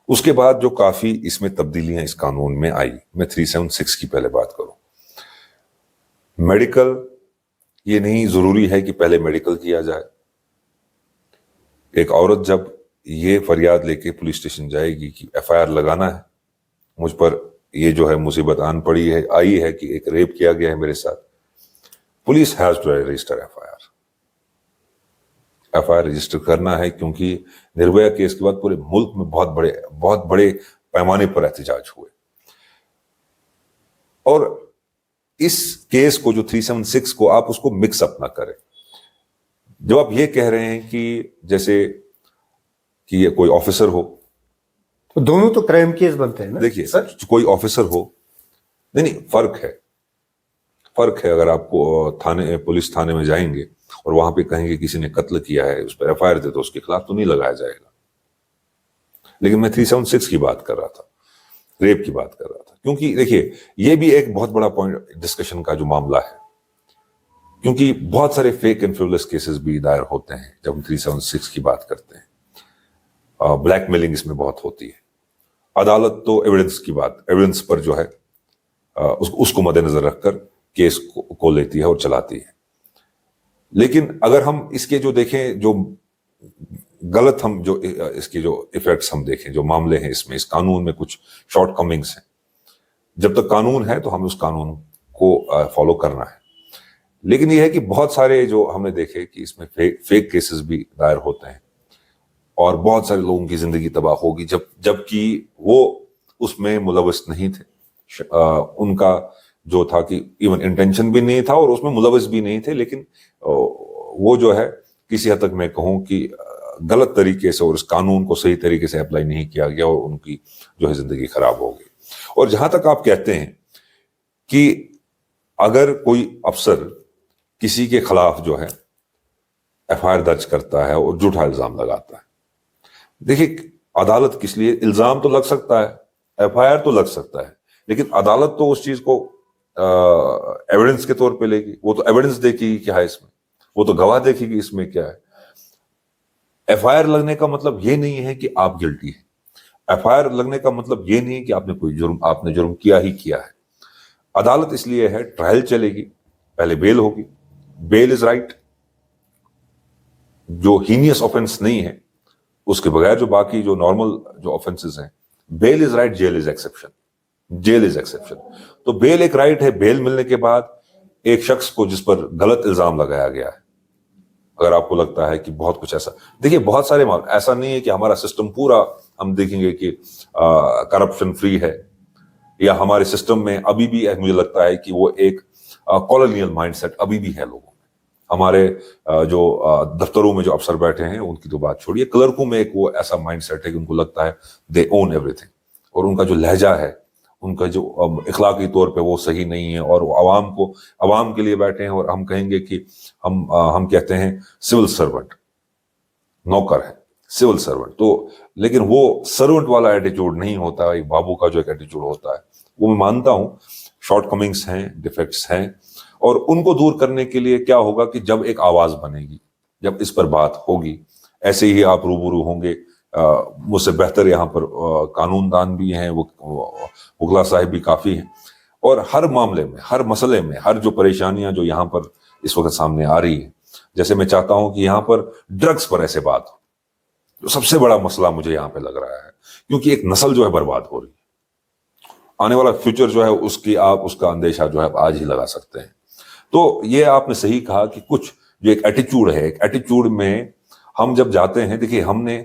اس کے بعد جو کافی اس میں تبدیلیاں اس قانون میں آئی. میں 376 کی پہلے بات کروں. میڈیکل, یہ نہیں ضروری ہے کہ پہلے میڈیکل کیا جائے. ایک عورت جب یہ فریاد لے کے پولیس اسٹیشن جائے گی کہ ایف آئی آر لگانا ہے, مجھ پر یہ جو ہے مصیبت آئی ہے کہ ایک ریپ کیا گیا ہے میرے ساتھ, police has to register F I R. F I R register کرنا ہے, کیونکہ نربھیا کیس کے بعد پورے ملک میں بہت بڑے پیمانے پر احتجاج ہوئے. اور اس کیس کو جو 376 کو آپ اس کو مکس اپ نہ کریں. جب آپ یہ کہہ رہے ہیں کہ جیسے کہ یہ کوئی آفیسر ہو, تو دونوں تو کرائم کیس بنتے ہیں نا. دیکھیے کوئی آفیسر ہو, نہیں فرق ہے. اگر آپ کو پولیس تھانے میں جائیں گے اور وہاں پہ کہیں گے کسی نے قتل کیا ہے, اس پر ایف آئی آر دے, تو اس کے خلاف تو نہیں لگایا جائے گا. لیکن میں 376 کی بات کر رہا تھا, ریپ کی بات کر رہا تھا, کیونکہ دیکھیے یہ بھی ایک بہت بڑا پوائنٹ ڈسکشن کا جو معاملہ ہے, کیونکہ بہت سارے فیک اینڈ فریولس کیسز بھی دائر ہوتے ہیں جب ہم 376 کی بات کرتے ہیں. بلیک میلنگ اس میں بہت ہوتی ہے. عدالت تو ایویڈنس پر جو ہے اس کو مد نظر رکھ کر کیس کو لیتی ہے اور چلاتی ہے. لیکن اگر ہم اس کے جو دیکھیں, جو غلط ہم جو اس کے جو ایفیکٹس ہم دیکھیں, جو معاملے ہیں اس میں, اس قانون میں کچھ شارٹ کمنگس ہیں. جب تک قانون ہے تو ہمیں اس قانون کو فالو کرنا ہے. لیکن یہ ہے کہ بہت سارے جو ہم نے دیکھے کہ اس میں فیک کیسز بھی دائر ہوتے ہیں, اور بہت سارے لوگوں کی زندگی تباہ ہوگی جبکہ وہ اس میں ملوث نہیں تھے. ان کا جو تھا کہ ایون انٹینشن بھی نہیں تھا اور اس میں ملوث بھی نہیں تھے, لیکن وہ جو ہے کسی حد تک میں کہوں کہ غلط طریقے سے اور اس قانون کو صحیح طریقے سے اپلائی نہیں کیا گیا, اور ان کی جو ہے زندگی خراب ہو گئی. اور جہاں تک آپ کہتے ہیں کہ اگر کوئی افسر کسی کے خلاف جو ہے ایف آئی آر درج کرتا ہے اور جھوٹا الزام لگاتا ہے, دیکھیے عدالت کس لیے, الزام تو لگ سکتا ہے, ایف آئی آر تو لگ سکتا ہے, لیکن عدالت تو اس چیز کو ایویڈنس کے طور پہ لے گی. وہ تو ایویڈنس دیکھے گی کیا ہے اس میں, وہ تو گواہ دیکھے گی اس میں کیا ہے. ایف آئی آر لگنے کا مطلب یہ نہیں ہے کہ آپ گلٹی ہیں. ایف آئی آر لگنے کا مطلب یہ نہیں کہ آپ نے جرم کیا ہی کیا ہے. عدالت اس لیے ہے, ٹرائل چلے گی, پہلے بیل ہوگی. بیل از رائٹ. جو ہینیس آفینس نہیں ہے اس کے بغیر جو باقی جو نارمل جو آفینسز ہیں, bail is right, jail is exception. تو بیل ایک رائٹ ہے. بیل ملنے کے بعد ایک شخص کو جس پر غلط الزام لگایا گیا ہے, اگر آپ کو لگتا ہے کہ بہت کچھ ایسا, دیکھیے بہت سارے ایسا نہیں ہے کہ ہمارا سسٹم پورا ہم دیکھیں گے کہ کرپشن فری ہے, یا ہمارے سسٹم میں ابھی بھی مجھے لگتا ہے کہ وہ ایک کالونیل مائنڈ سیٹ ابھی بھی ہے لوگوں میں. ہمارے جو دفتروں میں جو افسر بیٹھے ہیں ان کی تو بات چھوڑیے, کلرکوں میں ایک وہ ایسا مائنڈ سیٹ ہے کہ ان کو لگتا ہے دے اون ایوری تھنگ, اور ان کا جو لہجہ ہے, ان کا جو اخلاقی طور پہ وہ صحیح نہیں ہے, اور وہ عوام کے لیے بیٹھے ہیں, اور ہم کہیں گے کہ ہم کہتے ہیں سول سرونٹ, نوکر ہے, سول سرونٹ. تو لیکن وہ سرونٹ والا ایٹیچیوڈ نہیں ہوتا, ایک بابو کا جو ایک ایٹیچیوڈ ہوتا ہے, وہ میں مانتا ہوں شارٹ کمنگس ہیں, ڈیفیکٹس ہیں, اور ان کو دور کرنے کے لیے کیا ہوگا کہ جب ایک آواز بنے گی, جب اس پر بات ہوگی, ایسے ہی آپ روبرو ہوں گے. مجھ سے بہتر یہاں پر قانون دان بھی ہیں, وکلا صاحب بھی کافی ہیں, اور ہر معاملے میں, ہر مسئلے میں, ہر جو پریشانیاں جو یہاں پر اس وقت سامنے آ رہی ہیں, جیسے میں چاہتا ہوں کہ یہاں پر ڈرگز پر ایسے بات ہو, جو سب سے بڑا مسئلہ مجھے یہاں پہ لگ رہا ہے, کیونکہ ایک نسل جو ہے برباد ہو رہی ہے, آنے والا فیوچر جو ہے اس کا اندیشہ جو ہے آج ہی لگا سکتے ہیں. تو یہ آپ نے صحیح کہا کہ کچھ جو ایک ایٹیچیوڈ ہے, ایک ایٹیچیوڈ میں ہم جب جاتے ہیں, دیکھیے ہم نے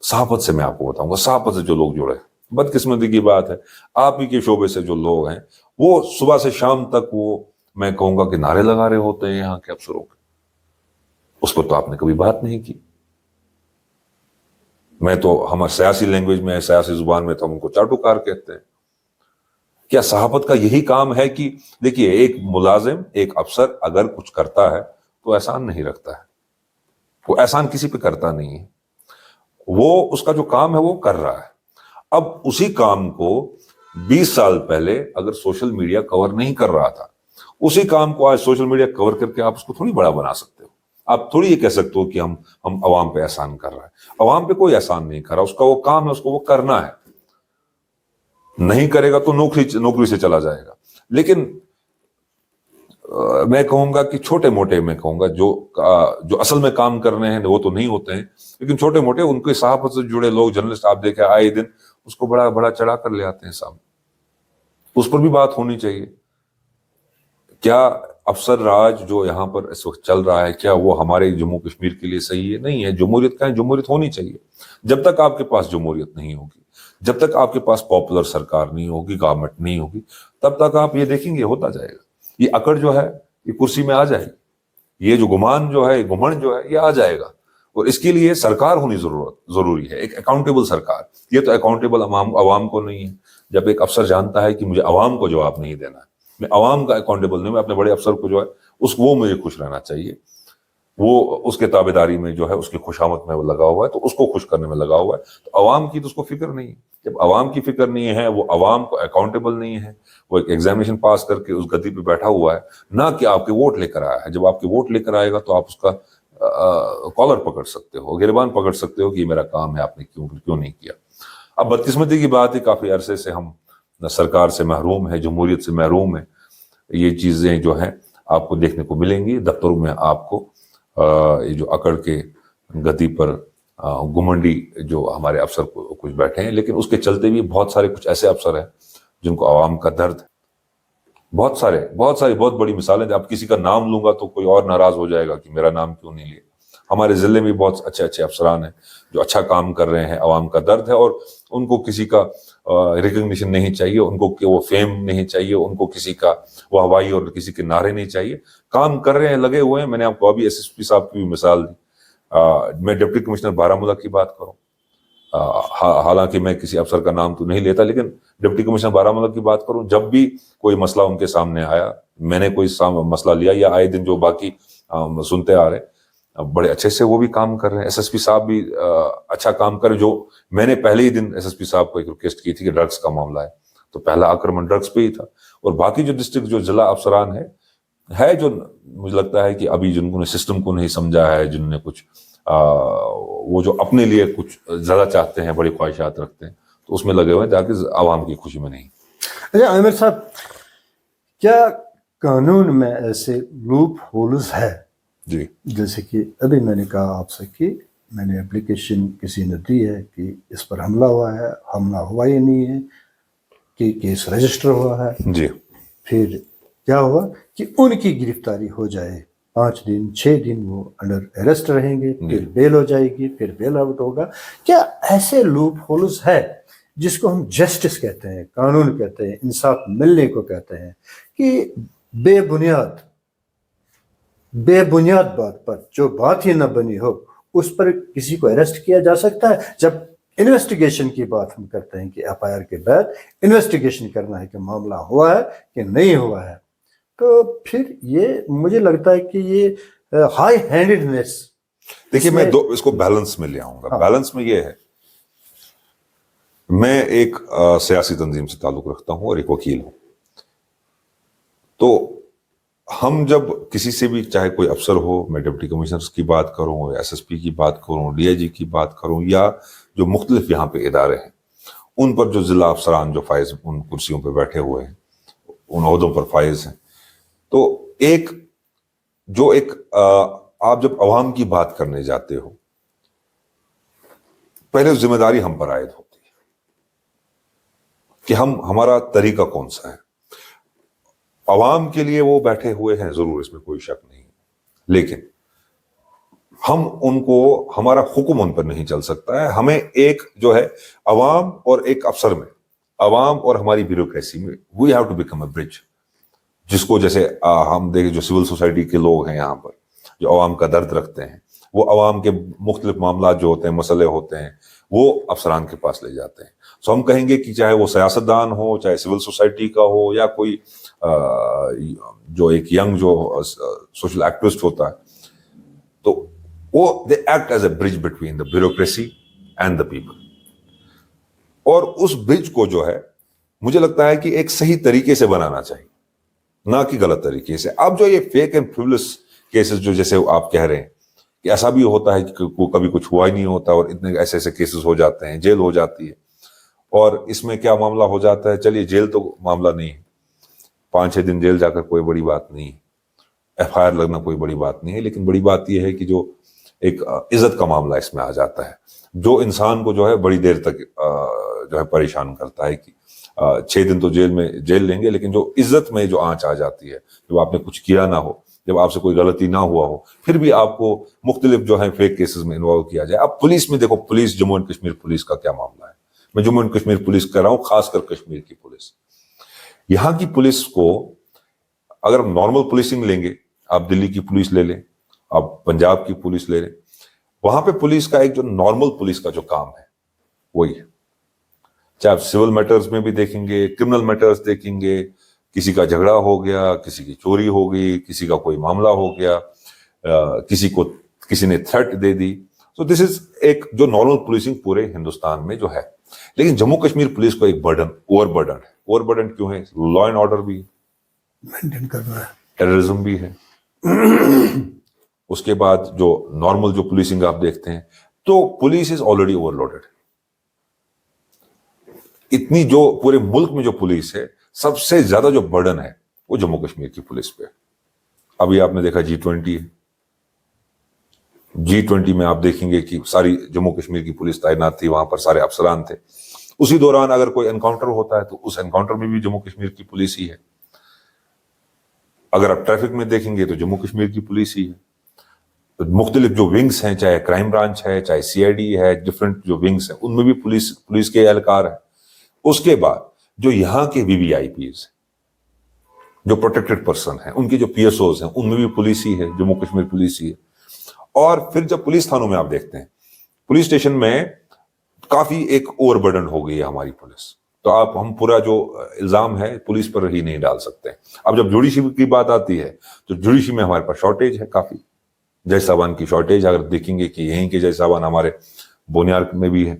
صحافت سے, میں آپ کو بتاؤں گا, صحافت سے جو لوگ جڑے, بدقسمتی کی بات ہے, آپ ہی کے شعبے سے جو لوگ ہیں وہ صبح سے شام تک وہ میں کہوں گا کہ نعرے لگا رہے ہوتے ہیں یہاں کے افسروں کے, اس پر تو آپ نے کبھی بات نہیں کی. میں تو ہمارے سیاسی لینگویج میں, سیاسی زبان میں تو ہم ان کو چاٹوکار کہتے ہیں. کیا صحافت کا یہی کام ہے کہ دیکھیے ایک ملازم, ایک افسر اگر کچھ کرتا ہے تو احسان نہیں رکھتا ہے, وہ احسان کسی پہ کرتا نہیں ہے, وہ اس کا جو کام ہے وہ کر رہا ہے. اب اسی کام کو 20 سال پہلے اگر سوشل میڈیا کور نہیں کر رہا تھا, اسی کام کو آج سوشل میڈیا کور کر کے آپ اس کو تھوڑی بڑا بنا سکتے ہو. آپ تھوڑی یہ کہہ سکتے ہو کہ ہم عوام پہ احسان کر رہا ہے. عوام پہ کوئی احسان نہیں کر رہا, اس کا وہ کام ہے, اس کو وہ کرنا ہے. نہیں کرے گا تو نوکری سے چلا جائے گا. لیکن میں کہوں گا کہ چھوٹے موٹے, میں کہوں گا جو اصل میں کام کر رہے ہیں وہ تو نہیں ہوتے ہیں, لیکن چھوٹے موٹے ان کے صحافت سے جڑے لوگ, جرنلسٹ آپ دیکھیں آئے دن اس کو بڑا بڑا چڑھا کر لے آتے ہیں سامنے. اس پر بھی بات ہونی چاہیے. کیا افسر راج جو یہاں پر اس وقت چل رہا ہے, کیا وہ ہمارے جموں کشمیر کے لیے صحیح ہے؟ نہیں ہے. جمہوریت کا ہے, جمہوریت ہونی چاہیے. جب تک آپ کے پاس جمہوریت نہیں ہوگی, جب تک آپ کے پاس پاپولر سرکار نہیں ہوگی, گورنمنٹ نہیں ہوگی, تب تک آپ یہ دیکھیں گے ہوتا جائے گا. یہ اکڑ جو ہے یہ کرسی میں آ جائے گی, یہ جو گمان جو ہے, گھمنڈ جو ہے یہ آ جائے گا. اور اس کے لیے سرکار ہونی ضروری ہے, ایک اکاؤنٹیبل سرکار. یہ تو اکاؤنٹیبل عوام کو نہیں ہے. جب ایک افسر جانتا ہے کہ مجھے عوام کو جواب نہیں دینا ہے, میں عوام کا اکاؤنٹیبل نہیں, میں اپنے بڑے افسر کو جو ہے وہ مجھے خوش رہنا چاہیے, وہ اس کے تابعداری میں جو ہے, اس کی خوشامد میں وہ لگا ہوا ہے, تو اس کو خوش کرنے میں لگا ہوا ہے. تو عوام کی تو اس کو فکر نہیں ہے. جب عوام کی فکر نہیں ہے, وہ عوام کو اکاؤنٹیبل نہیں ہے, وہ ایک ایگزامینیشن پاس کر کے اس گدی پہ بیٹھا ہوا ہے, نہ کہ آپ کے ووٹ لے کر آیا ہے. جب آپ کے ووٹ لے کر آئے گا تو آپ اس کا کالر پکڑ سکتے ہو, گریبان پکڑ سکتے ہو کہ یہ میرا کام ہے, آپ نے کیوں نہیں کیا. اب بدقسمتی کی بات ہے, کافی عرصے سے ہم سرکار سے محروم ہیں, جمہوریت سے محروم ہیں. یہ چیزیں جو ہیں آپ کو دیکھنے کو ملیں گی دفتروں میں. آپ کو یہ جو اکڑ کے گدی پر گھمنڈی جو ہمارے افسر کچھ بیٹھے ہیں, لیکن اس کے چلتے بھی بہت سارے کچھ ایسے افسر ہیں جن کو عوام کا درد ہے. بہت ساری بہت بڑی مثالیں. اب کسی کا نام لوں گا تو کوئی اور ناراض ہو جائے گا کہ میرا نام کیوں نہیں لیا. ہمارے ضلع میں بہت اچھے افسران ہیں جو اچھا کام کر رہے ہیں. عوام کا درد ہے, اور ان کو کسی کا ریکگنیشن نہیں چاہیے, ان کو کہ وہ فیم نہیں چاہیے, ان کو کسی کا واہوائی اور کسی کے نعرے نہیں چاہیے. کام کر رہے ہیں, لگے ہوئے ہیں. میں نے آپ کو ابھی ایس ایس پی صاحب کی بھی مثال دی. میں ڈپٹی کمشنر بارہمولہ کی بات کروں, حالانکہ میں کسی افسر کا نام تو نہیں لیتا, لیکن ڈپٹی کمشنر بارہمولہ کی بات کروں, جب بھی کوئی مسئلہ ان کے سامنے آیا, میں نے کوئی مسئلہ لیا, یا آئے دن جو باقی سنتے آ رہے, بڑے اچھے سے وہ بھی کام کر رہے ہیں. ایس ایس پی صاحب بھی اچھا کام کر رہے. جو میں نے پہلے ہی دن ایس ایس پی صاحب کو ایک ریکویسٹ کی تھی کہ ڈرگس کا معاملہ ہے, تو پہلا آکرمن ڈرگس پہ ہی تھا. اور باقی جو ڈسٹرکٹ جو ضلع افسران ہے جو مجھے لگتا ہے کہ ابھی جن کو نے سسٹم کو نہیں سمجھا ہے, جن نے کچھ وہ جو اپنے لیے کچھ زیادہ چاہتے ہیں, بڑی خواہشات رکھتے ہیں, تو اس میں لگے ہوئے ہیں تاکہ عوام کی خوشی میں نہیں. اچھا عامر صاحب, کیا قانون میں ایسے لوپ ہولز ہے؟ جی, جیسے کہ ابھی میں نے کہا آپ سے کہ میں نے اپلیکیشن کسی نے دی ہے کہ اس پر حملہ ہوا ہے, حملہ ہوا ہی نہیں ہے, کہ کیس رجسٹر ہوا ہے. جی, پھر کیا ہوا کہ ان کی گرفتاری ہو جائے, 5 دن 6 دن وہ انڈر اریسٹ رہیں گے, پھر بیل ہو جائے گی, پھر بیل آؤٹ ہوگا. کیا ایسے لوپ ہولز ہے جس کو ہم جسٹس کہتے ہیں, قانون کہتے ہیں, انصاف ملنے کو کہتے ہیں, کہ بے بنیاد بے بنیاد بات پر جو بات ہی نہ بنی ہو اس پر کسی کو اریسٹ کیا جا سکتا ہے؟ جب انویسٹیگیشن کی بات ہم کرتے ہیں کہ ایف آئی آر کے بعد انویسٹیگیشن کرنا ہے کہ معاملہ ہوا ہے کہ نہیں ہوا ہے، تو پھر یہ مجھے لگتا ہے کہ یہ ہائی ہینڈیڈنیس. دیکھیے میں اس کو بیلنس میں لے آؤں گا. بیلنس میں یہ ہے، میں ایک سیاسی تنظیم سے تعلق رکھتا ہوں اور ایک وکیل ہوں. تو ہم جب کسی سے بھی، چاہے کوئی افسر ہو، میں ڈپٹی کمشنر کی بات کروں، ایس ایس پی کی بات کروں، ڈی آئی جی کی بات کروں، یا جو مختلف یہاں پہ ادارے ہیں ان پر جو ضلع افسران جو فائز ان کرسیوں پہ بیٹھے ہوئے ہیں، ان عہدوں پر فائز ہیں، تو ایک آپ جب عوام کی بات کرنے جاتے ہو، پہلے ذمہ داری ہم پر عائد ہوتی ہے کہ ہمارا طریقہ کون سا ہے. عوام کے لیے وہ بیٹھے ہوئے ہیں ضرور، اس میں کوئی شک نہیں، لیکن ہم ان کو، ہمارا حکم ان پر نہیں چل سکتا ہے. ہمیں ایک جو ہے عوام اور ایک افسر میں، عوام اور ہماری بیوروکریسی میں، we have to become a bridge, جس کو جیسے ہم دیکھیں جو سول سوسائٹی کے لوگ ہیں یہاں پر، جو عوام کا درد رکھتے ہیں، وہ عوام کے مختلف معاملات جو ہوتے ہیں، مسئلے ہوتے ہیں، وہ افسران کے پاس لے جاتے ہیں. سو ہم کہیں گے کہ چاہے وہ سیاستدان ہو، چاہے سول سوسائٹی کا ہو، یا کوئی جو ایک ینگ جو سوشل ایکٹیوسٹ ہوتا ہے، تو وہ they act as a bridge between the bureaucracy and the people. اور اس برج کو جو ہے مجھے لگتا ہے کہ ایک صحیح طریقے سے بنانا چاہیے، نہ کہ غلط طریقے سے. اب جو یہ فیک اینڈ فریولس کیسز جو جیسے آپ کہہ رہے ہیں کہ ایسا بھی ہوتا ہے کہ کبھی کچھ ہوا ہی نہیں ہوتا اور اتنے ایسے ایسے کیسز ہو جاتے ہیں، جیل ہو جاتی ہے، اور اس میں کیا معاملہ ہو جاتا ہے، چلیے جیل تو معاملہ نہیں ہے، 5-6 دن جیل جا کر کوئی بڑی بات نہیں ہے، ایف آئی آر لگنا کوئی بڑی بات نہیں ہے، لیکن بڑی بات یہ ہے کہ جو ایک عزت کا معاملہ اس میں آ جاتا ہے، جو انسان کو جو ہے بڑی دیر تک جو ہے پریشان کرتا ہے کہ 6 دن تو جیل لیں گے، لیکن جو عزت میں جو آنچ آ جاتی ہے، جب آپ نے کچھ کیا نہ ہو، جب آپ سے کوئی غلطی نہ ہوا ہو، پھر بھی آپ کو مختلف جو ہے فیک کیسز میں انوالو کیا جائے. اب پولیس میں دیکھو، police Jammu and Kashmir police کا کیا معاملہ ہے. میں جموں اینڈ کشمیر پولیس کر رہا ہوں، خاص کر کشمیر کی پولیس. یہاں کی پولیس کو اگر ہم نارمل پولیسنگ لیں گے، آپ دلی کی پولیس لے لیں، آپ پنجاب کی پولیس لے لیں، وہاں پہ پولیس کا ایک جو نارمل پولیس کا جو کام ہے وہی ہے. چاہے آپ سول میٹرز میں بھی دیکھیں گے، کرمنل میٹرز دیکھیں گے، کسی کا جھگڑا ہو گیا، کسی کی چوری ہو گئی، کسی کا کوئی معاملہ ہو گیا، کسی نے تھریٹ دے دی، تو دس از ایک جو نارمل پولیسنگ پورے ہندوستان میں جو ہے. لیکن جموں کشمیر پولیس کو ایک اوور برڈن ہے. اوور برڈن کیوں ہے؟ لا اینڈ آرڈر بھی مینٹین کرنا ہے، ٹیررزم بھی ہے. اس کے بعد جو نارمل جو پولیسنگ آپ دیکھتے ہیں، تو police is already over loaded. اتنی جو پورے ملک میں جو پولیس ہے، سب سے زیادہ جو برڈن ہے وہ جموں کشمیر کی پولیس پہ. ابھی آپ نے دیکھا G20 ہے، G20 میں آپ دیکھیں گے کہ ساری جموں کشمیر کی پولیس تعینات تھی، وہاں پر سارے افسران تھے. اسی دوران اگر کوئی انکاؤنٹر ہوتا ہے تو اس انکاؤنٹر میں بھی جموں کشمیر کی پولیس ہی ہے. اگر آپ ٹریفک میں دیکھیں گے تو جموں کشمیر کی پولیس ہی ہے. مختلف جو ونگز ہیں، چاہے کرائم برانچ ہے، چاہے CID ہے، ڈفرینٹ جو ونگز ہیں، ان میں بھی پولیس کے اہلکار ہیں. اس کے بعد جو یہاں کے VVIPs ہیں، جو پروٹیکٹڈ پرسن ہیں، ان کے جو PSOs ہیں، ان میں بھی پولیس ہی ہے، جموں کشمیر پولیس ہی ہے. اور پھر جب پولیس تھانوں میں آپ دیکھتے ہیں، پولیس اسٹیشن میں کافی ایک اوور برڈن ہو گئی ہے ہماری پولیس. تو ہم پورا جو الزام ہے پولیس پر ہی نہیں ڈال سکتے. اب جب جوڈیشری کی بات آتی ہے تو جوڈیشری میں ہمارے پاس شارٹیج ہے کافی. جج صاحبان کی شارٹیج اگر دیکھیں گے کہ یہیں کے جج صاحبان ہمارے بونیار میں بھی ہے،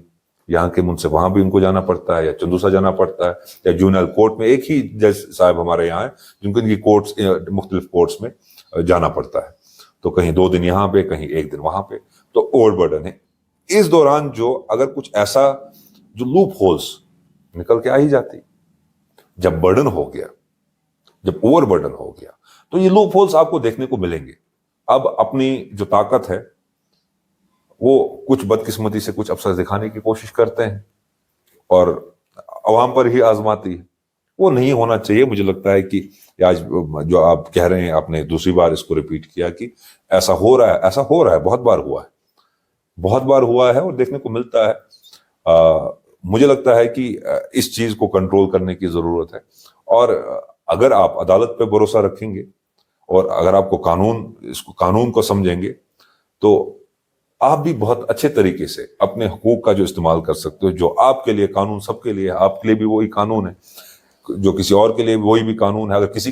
یہاں کے منصف وہاں بھی ان کو جانا پڑتا ہے، یا چندوسا جانا پڑتا ہے، یا جونیئر کورٹ میں ایک ہی جج صاحب ہمارے یہاں ہیں جن کو ان کی کورٹس مختلف کورٹس میں جانا پڑتا ہے. تو کہیں 2 دن یہاں پہ، کہیں 1 دن وہاں پہ، تو اوور برڈن ہے. اس دوران جو اگر کچھ ایسا جو لوپ ہولز نکل کے آ ہی جاتی، جب برڈن ہو گیا، جب اوور برڈن ہو گیا، تو یہ لوپ ہولز آپ کو دیکھنے کو ملیں گے. اب اپنی جو طاقت ہے وہ کچھ بدقسمتی سے کچھ افسر دکھانے کی کوشش کرتے ہیں اور عوام پر ہی آزماتی ہے. وہ نہیں ہونا چاہیے. مجھے لگتا ہے کہ آج جو آپ کہہ رہے ہیں، آپ نے دوسری بار اس کو ریپیٹ کیا کہ ایسا ہو رہا ہے، بہت بار ہوا ہے اور دیکھنے کو ملتا ہے. مجھے لگتا ہے کہ اس چیز کو کنٹرول کرنے کی ضرورت ہے. اور اگر آپ عدالت پہ بھروسہ رکھیں گے اور اگر آپ کو قانون کو سمجھیں گے تو آپ بھی بہت اچھے طریقے سے اپنے حقوق کا جو استعمال کر سکتے ہو. جو آپ کے لیے قانون سب کے لیے، آپ کے لیے بھی وہی قانون ہے، جو کسی اور کے لیے وہی بھی قانون ہے. اگر کسی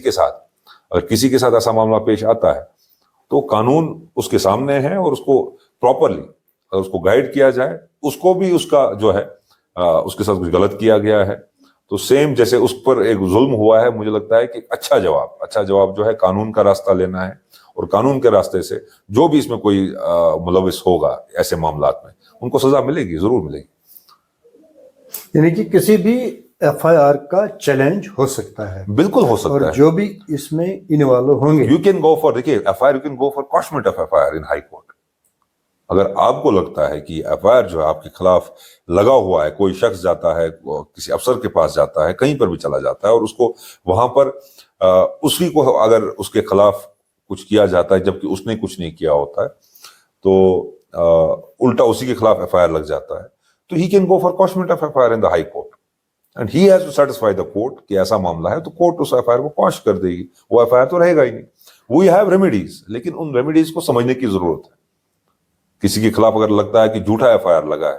کے ساتھ ایسا معاملہ پیش آتا ہے تو قانون اس کے سامنے ہے، اور اس کو پراپرلی اگر اس کو گائیڈ کیا جائے، اس کو بھی اس کا جو ہے اس کے ساتھ کچھ غلط کیا گیا ہے تو سیم جیسے اس پر ایک ظلم ہوا ہے، مجھے لگتا ہے کہ اچھا جواب جو ہے قانون کا راستہ لینا ہے، اور قانون کے راستے سے جو بھی اس میں کوئی ملوث ہوگا ایسے معاملات میں ان کو سزا ملے گی، ضرور ملے گی. یعنی کہ کسی بھی ایف آئی آر کا چیلنج ہو سکتا ہے، بالکل ہو سکتا اور ہے. جو بھی اس میں انوالو ہوں گے. یو کین گو فار، دیکھیے F I R, you can go for quashment of F I R in high court. اگر آپ کو لگتا ہے کہ ایف آئی آر جو ہے آپ کے خلاف لگا ہوا ہے، کوئی شخص جاتا ہے کسی افسر کے پاس جاتا ہے، کہیں پر بھی چلا جاتا ہے، اور اس کو وہاں پر اسی کو اگر اس کے خلاف کچھ کیا جاتا ہے جبکہ اس نے کچھ نہیں کیا ہوتا ہے تو الٹا اسی کے خلاف ایف آئی آر لگ جاتا ہے، تو he can go for quashment of F I R in the high court and he has to satisfy the court کہ ایسا معاملہ ہے، تو کورٹ اس ایف آئی آر کو کوش کر دے گی. وہ ایف آئی آر تو رہے گا ہی نہیں. وی ہیو ریمیڈیز، لیکن ان ریمیڈیز کو سمجھنے کی ضرورت ہے. کسی کے خلاف اگر لگتا ہے کہ جھوٹا ایف آئی آر لگا ہے،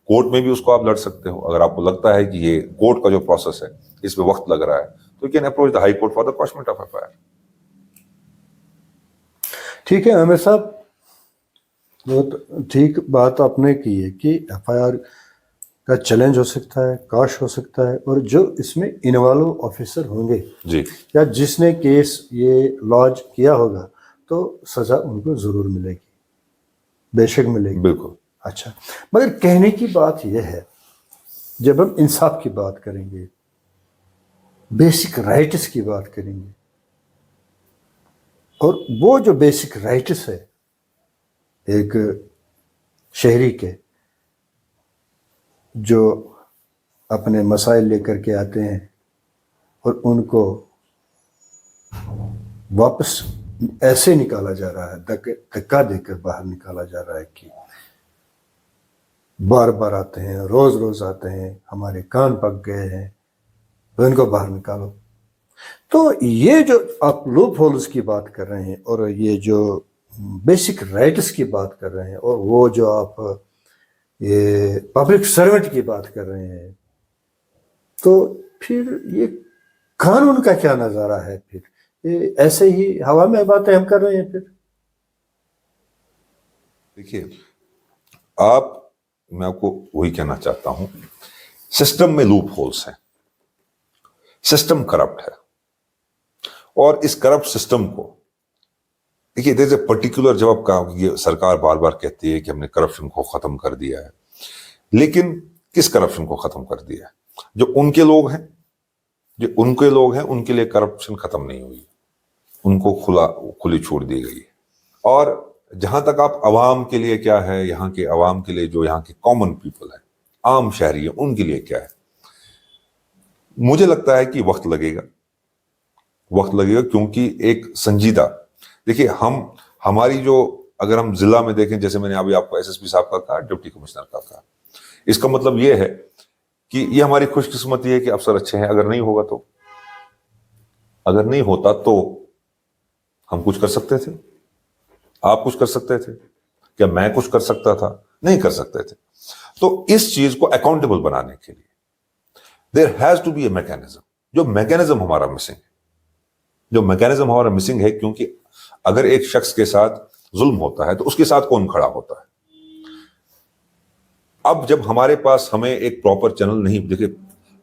کورٹ میں بھی اس کو آپ لڑ سکتے ہو. اگر آپ کو لگتا ہے کہ یہ کورٹ کا جو پروسیس ہے اس میں وقت لگ رہا ہے تو you can approach the high court for the quashment of F I R. ٹھیک ہے عامر صاحب، بہت ٹھیک بات آپ نے کی ہے کہ ایف آئی آر کا چیلنج ہو سکتا ہے، کاش ہو سکتا ہے، اور جو اس میں انوالو آفیسر ہوں گے جی یا جس نے کیس یہ لانچ کیا ہوگا تو سزا ان کو ضرور ملے گی، بے شک ملے گی. بالکل. اچھا، مگر کہنے کی بات یہ ہے، جب ہم انصاف کی بات کریں گے، بیسک رائٹس کی بات کریں گے، اور وہ جو بیسک رائٹس ہے ایک شہری کے، جو اپنے مسائل لے کر کے آتے ہیں اور ان کو واپس ایسے نکالا جا رہا ہے، دھکا دے کر باہر نکالا جا رہا ہے کہ بار بار آتے ہیں، روز روز آتے ہیں، ہمارے کان پک گئے ہیں، تو ان کو باہر نکالو. تو یہ جو آپ لوپ ہولز کی بات کر رہے ہیں، اور یہ جو بیسک رائٹس کی بات کر رہے ہیں، اور وہ جو آپ یہ پبلک سرونٹ کی بات کر رہے ہیں، تو پھر یہ قانون کا کیا نظارہ ہے؟ پھر یہ ایسے ہی ہوا میں باتیں ہم کر رہے ہیں. پھر دیکھیے میں آپ کو وہی کہنا چاہتا ہوں، سسٹم میں لوپ ہولز ہیں، سسٹم کرپٹ ہے، اور اس کرپٹ سسٹم کو دیکھیے دیر از اے پرٹیکولر، جب آپ یہ سرکار بار بار کہتی ہے کہ ہم نے کرپشن کو ختم کر دیا ہے، لیکن کس کرپشن کو ختم کر دیا ہے؟ جو ان کے لوگ ہیں ان کے لیے کرپشن ختم نہیں ہوئی، ان کو کھلی چھوٹ دی گئی ہے. اور جہاں تک آپ عوام کے لیے کیا ہے، یہاں کے عوام کے لیے جو یہاں کے کامن پیپل ہیں، عام شہری ہیں، ان کے لیے کیا ہے، مجھے لگتا ہے کہ وقت لگے گا کیونکہ ایک سنجیدہ، دیکھیے ہماری جو، اگر ہم ضلع میں دیکھیں، جیسے میں نے ابھی آپ کو ایس ایس پی صاحب کا کہا، ڈپٹی کمشنر کا کہا، اس کا مطلب یہ ہے کہ یہ ہماری خوش قسمتی ہے کہ افسر اچھے ہیں. اگر نہیں ہوتا تو ہم کچھ کر سکتے تھے، آپ کچھ کر سکتے تھے، کیا میں کچھ کر سکتا تھا؟ نہیں کر سکتے تھے. تو اس چیز کو اکاؤنٹیبل بنانے کے لیے there has to be a mechanism. جو میکینزم ہمارا مسنگ ہے، کیونکہ اگر ایک شخص کے ساتھ ظلم ہوتا ہے تو اس کے ساتھ کون کھڑا ہوتا ہے؟ اب جب ہمارے پاس ہمیں ایک پراپر چینل نہیں، دیکھیے